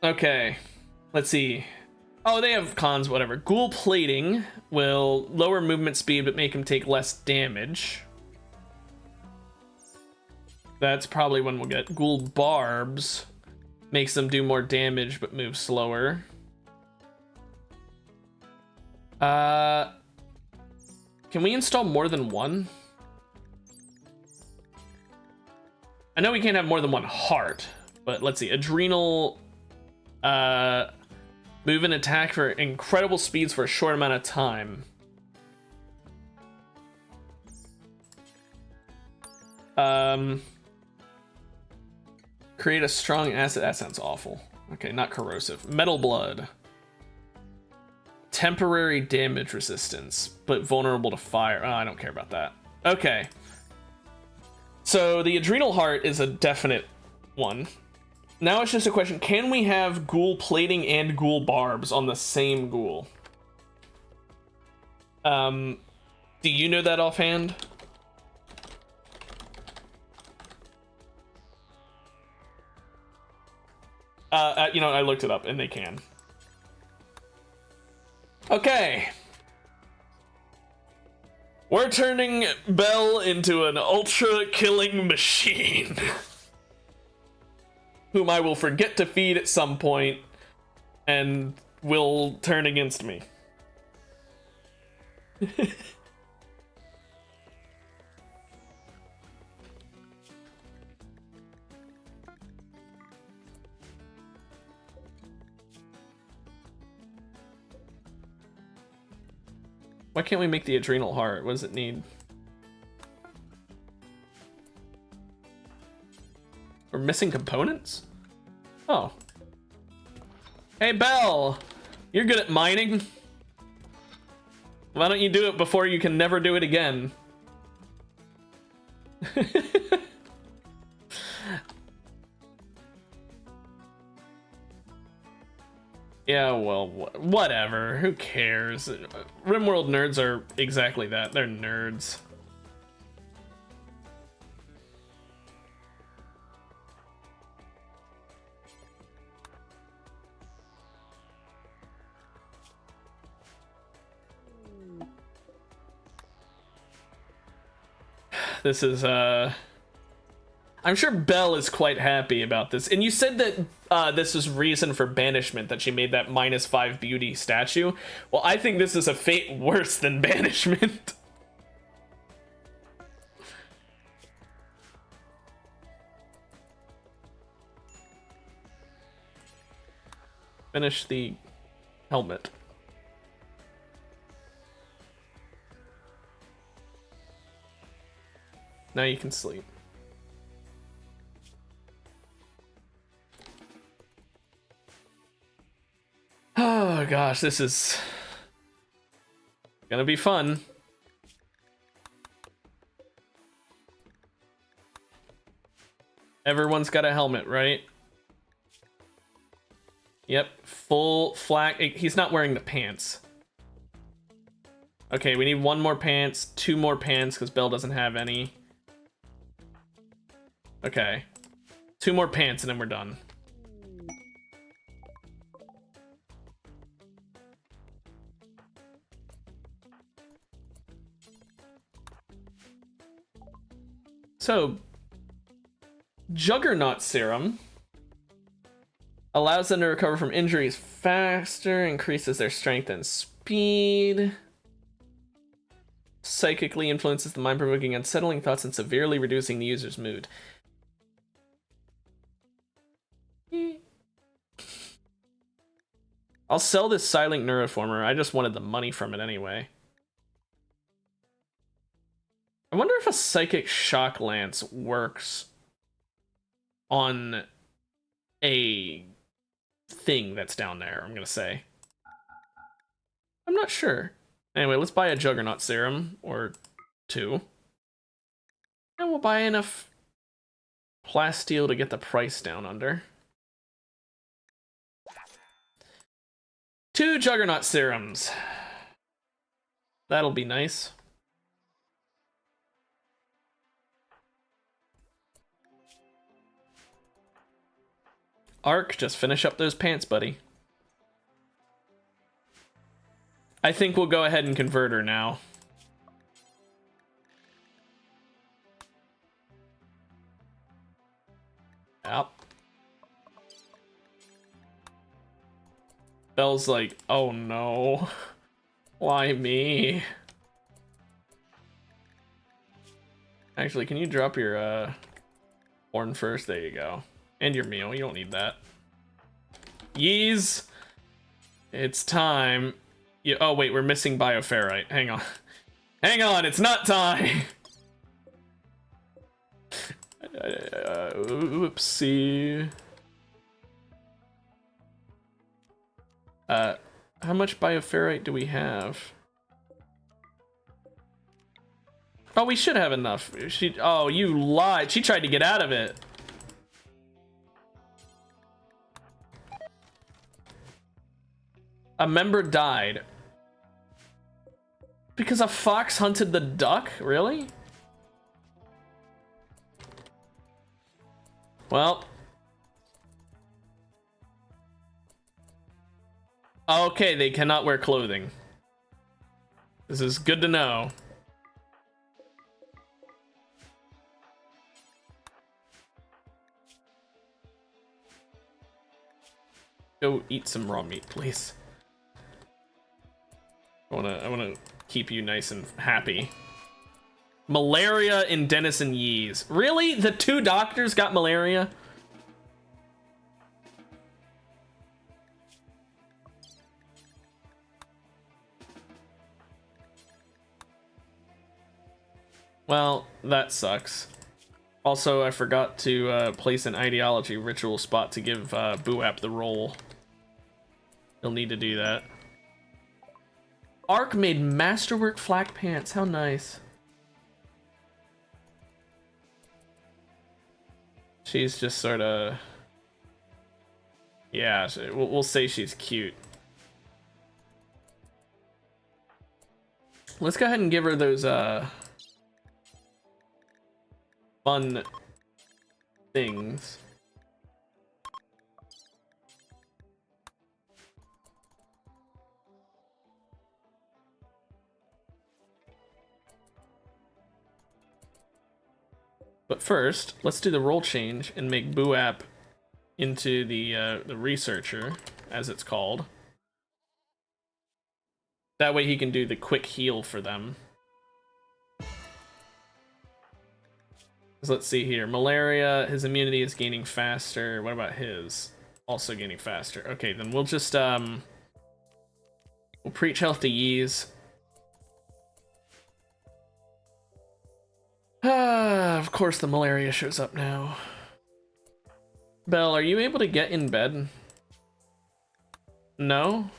Okay, let's see. Oh, they have cons, whatever. Ghoul plating will lower movement speed but make him take less damage. That's probably when we'll get. Ghoul barbs makes them do more damage but move slower. Can we install more than one? I know we can't have more than one heart, but let's see. Adrenal, move and attack for incredible speeds for a short amount of time. Create a strong acid. That sounds awful. Okay, not corrosive. Metal blood. Temporary damage resistance, but vulnerable to fire. Oh, I don't care about that. Okay. So the adrenal heart is a definite one. Now it's just a question, can we have ghoul plating and ghoul barbs on the same ghoul? Do you know that offhand? You know, I looked it up and they can. Okay. We're turning Belle into an ultra-killing machine. Whom I will forget to feed at some point and will turn against me. Why can't we make the adrenal heart? What does it need? We're missing components? Oh. Hey, Belle! You're good at mining. Why don't you do it before you can never do it again? Yeah, well, whatever. Who cares? Rimworld nerds are exactly that. They're nerds. This is, I'm sure Belle is quite happy about this. And you said that this is reason for banishment, that she made that -5 beauty statue. Well, I think this is a fate worse than banishment. Finish the helmet. Now you can sleep. Oh gosh, this is gonna be fun. Everyone's got a helmet, right? Yep, full flak. He's not wearing the pants. Okay, we need one more pants, 2 more pants, because Belle doesn't have any. Okay. 2 more pants and then we're done. So, Juggernaut Serum allows them to recover from injuries faster, increases their strength and speed, psychically influences the mind, provoking unsettling thoughts and severely reducing the user's mood. I'll sell this Silent Neuroformer. I just wanted the money from it anyway. I wonder if a Psychic Shock Lance works on a thing that's down there, I'm gonna say. I'm not sure. Anyway, let's buy a Juggernaut Serum, or 2. And we'll buy enough plasteel to get the price down under. 2 Juggernaut Serums. That'll be nice. Arc, just finish up those pants, buddy. I think we'll go ahead and convert her now. Yep. Belle's like, oh no. Why me? Actually, can you drop your horn first? There you go. And your meal, you don't need that. Yeez! It's time. Oh wait, we're missing bioferrite. Hang on. Hang on, it's not time! Oopsie. How much bioferrite do we have? Oh, we should have enough. Oh, you lied. She tried to get out of it. A member died. Because a fox hunted the duck? Really? Well. Okay, they cannot wear clothing. This is good to know. Go eat some raw meat, please. I wanna keep you nice and happy. Malaria in Denison Yees. Really? The 2 doctors got malaria? Well, that sucks. Also, I forgot to place an ideology ritual spot to give Buap the role. You'll need to do that. Arc made masterwork flak pants. How nice. She's just sort of... Yeah, we'll say she's cute. Let's go ahead and give her those fun things. But first, let's do the role change and make Buap into the researcher, as it's called. That way he can do the quick heal for them. So let's see here. Malaria, his immunity is gaining faster. What about his? Also gaining faster. Okay, then we'll just we'll preach health to Yeez. Of course the malaria shows up now. Belle, are you able to get in bed? No?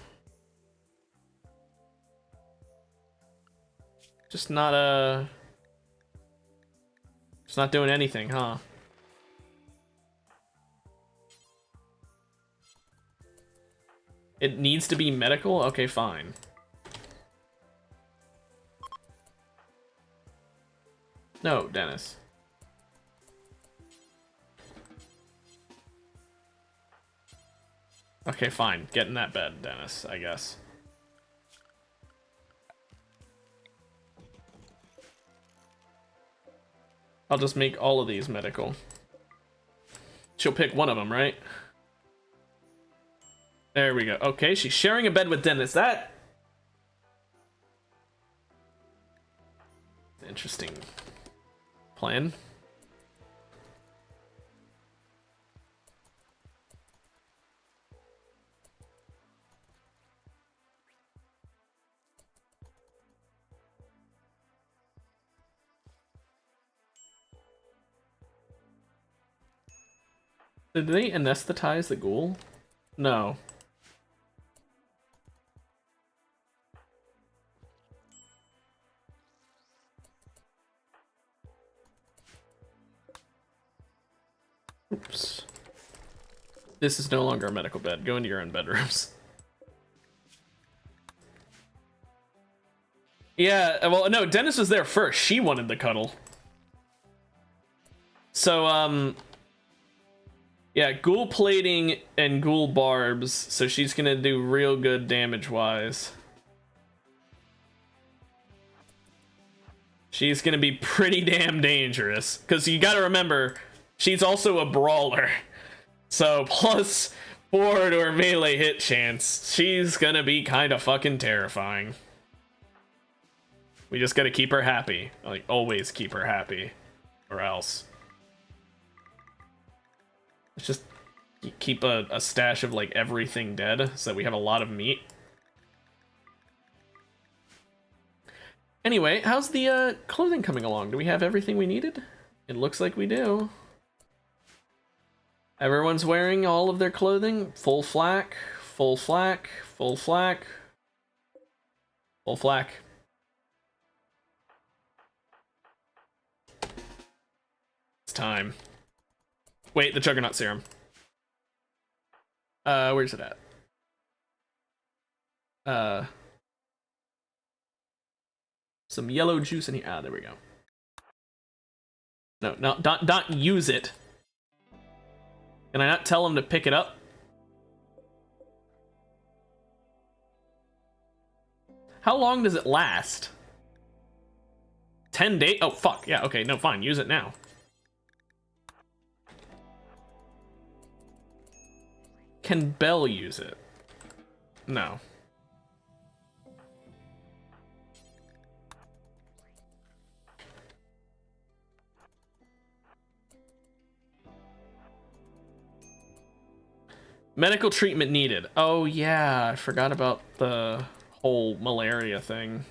Just not just not doing anything, huh? It needs to be medical? Okay, fine. No, Dennis. Okay, fine. Get in that bed, Dennis, I guess. I'll just make all of these medical. She'll pick one of them, right? There we go. Okay, she's sharing a bed with Dennis. That... Interesting plan. Did they anesthetize the ghoul? No. Oops. This is no longer a medical bed. Go into your own bedrooms. Yeah, well, no, Dennis was there first. She wanted the cuddle. So, yeah, ghoul plating and ghoul barbs, so she's gonna do real good damage-wise. She's gonna be pretty damn dangerous, because you gotta remember, she's also a brawler. So, plus 4 to her melee hit chance, she's gonna be kind of fucking terrifying. We just gotta keep her happy. Like, always keep her happy. Or else. Let's just keep a stash of, like, everything dead, so that we have a lot of meat. Anyway, how's the clothing coming along? Do we have everything we needed? It looks like we do. Everyone's wearing all of their clothing. Full flak, full flak, full flak, full flak. It's time. Wait, the Juggernaut Serum. Where's it at? Some yellow juice in here. Ah, there we go. No, not use it. Can I not tell him to pick it up? How long does it last? 10 days? Oh, fuck. Yeah, okay, no, fine. Use it now. Can Belle use it? No. Medical treatment needed. Oh yeah, I forgot about the whole malaria thing.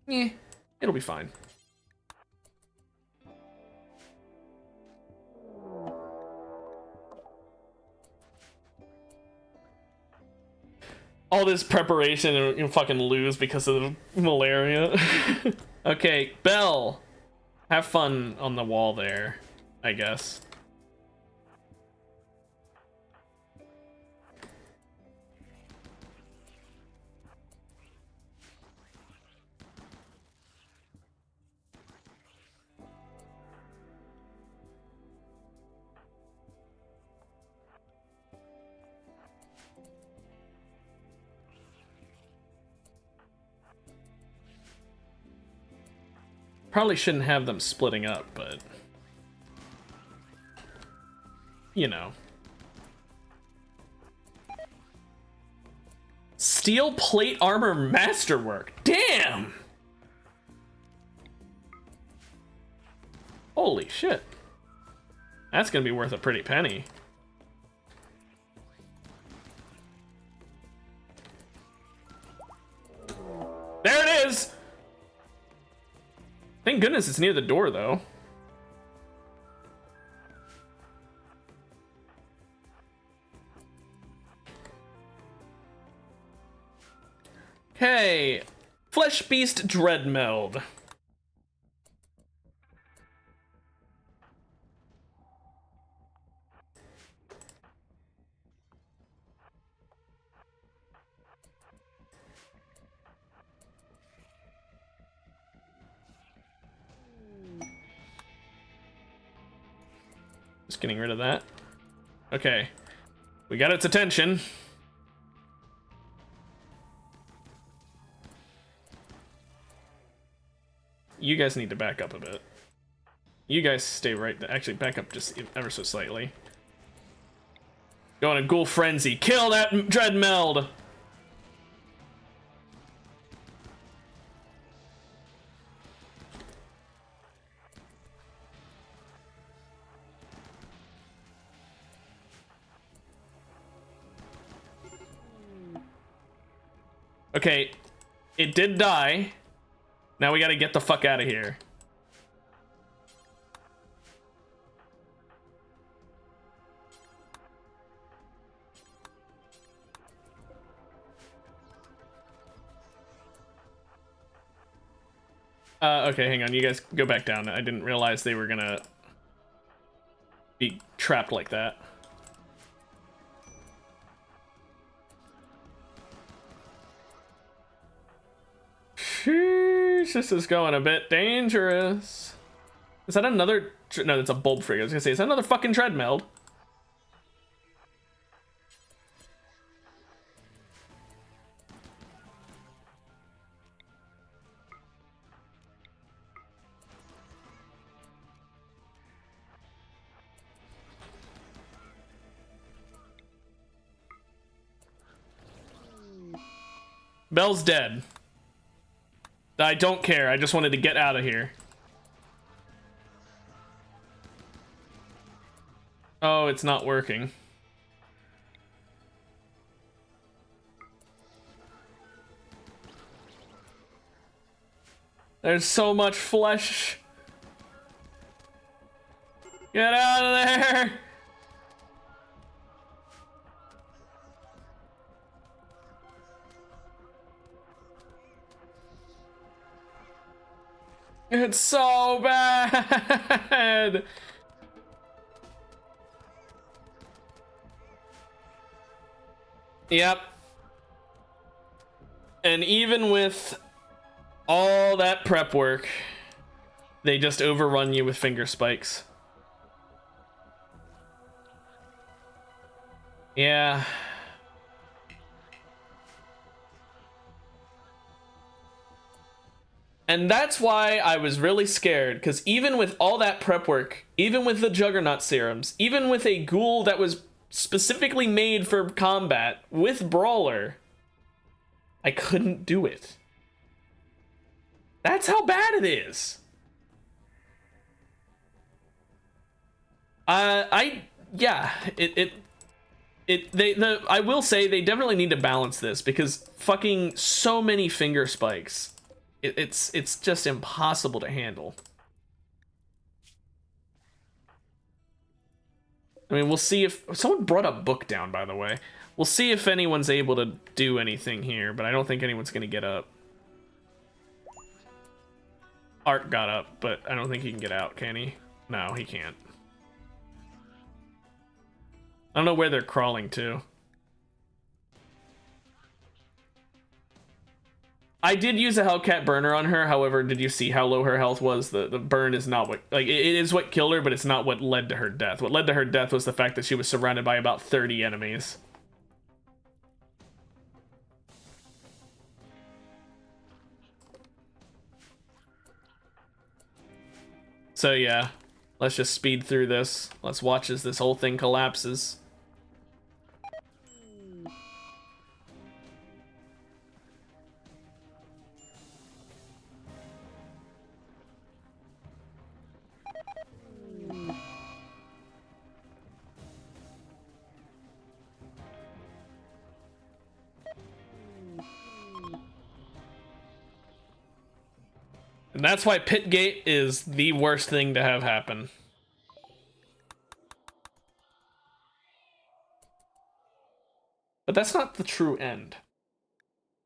Eh, it'll be fine. All this preparation and you fucking lose because of the malaria. Okay, Belle. Have fun on the wall there, I guess. Probably shouldn't have them splitting up, but... you know. Steel plate armor masterwork. Damn! Holy shit. That's gonna be worth a pretty penny. There it is! Thank goodness it's near the door, though. Okay. Flesh Beast Dreadmeld. Just getting rid of that. Okay. We got its attention. You guys need to back up a bit. You guys stay right there. Actually, back up just ever so slightly. Go on a ghoul frenzy. Kill that Dreadmeld! Okay, it did die. Now we gotta get the fuck out of here. Okay, hang on. You guys go back down. I didn't realize they were gonna be trapped like that. Sheesh, this is going a bit dangerous. Is that another... No, that's a bulb frig. I was gonna say, is that another fucking treadmill? Belle's dead. I don't care. I just wanted to get out of here. Oh, it's not working. There's so much flesh. Get out of there! It's so bad! Yep. And even with all that prep work, they just overrun you with finger spikes. Yeah. And that's why I was really scared, because even with all that prep work, even with the Juggernaut serums, even with a ghoul that was specifically made for combat with Brawler, I couldn't do it. That's how bad it is. I will say they definitely need to balance this, because fucking so many finger spikes. It's just impossible to handle. I mean, we'll see if... Someone brought a book down, by the way. We'll see if anyone's able to do anything here, but I don't think anyone's going to get up. Art got up, but I don't think he can get out, can he? No, he can't. I don't know where they're crawling to. I did use a Hellcat burner on her, however, did you see how low her health was? The burn is not what... Like, it is what killed her, but it's not what led to her death. What led to her death was the fact that she was surrounded by about 30 enemies. So yeah, let's just speed through this. Let's watch as this whole thing collapses. And that's why Pitgate is the worst thing to have happen. But that's not the true end.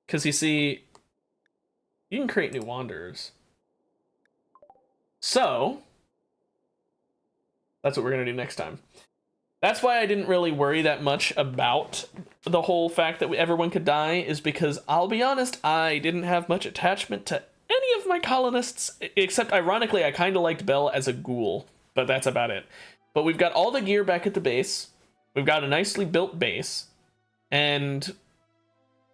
Because you see, you can create new Wanderers. So, that's what we're going to do next time. That's why I didn't really worry that much about the whole fact that everyone could die, is because, I'll be honest, I didn't have much attachment to any of my colonists, except ironically I kind of liked Belle as a ghoul, but that's about it. But we've got all the gear back at the base, we've got a nicely built base, and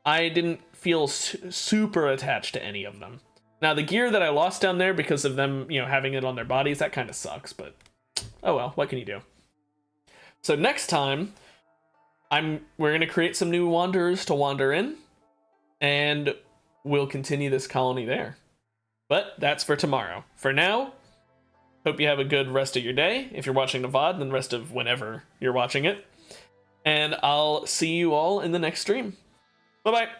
I didn't feel super attached to any of them. Now the gear that I lost down there because of them, you know, having it on their bodies, that kind of sucks, but oh well, what can you do? So next time, we're gonna create some new Wanderers to wander in, and we'll continue this colony there. But that's for tomorrow. For now, hope you have a good rest of your day. If you're watching the VOD, then rest of whenever you're watching it. And I'll see you all in the next stream. Bye-bye.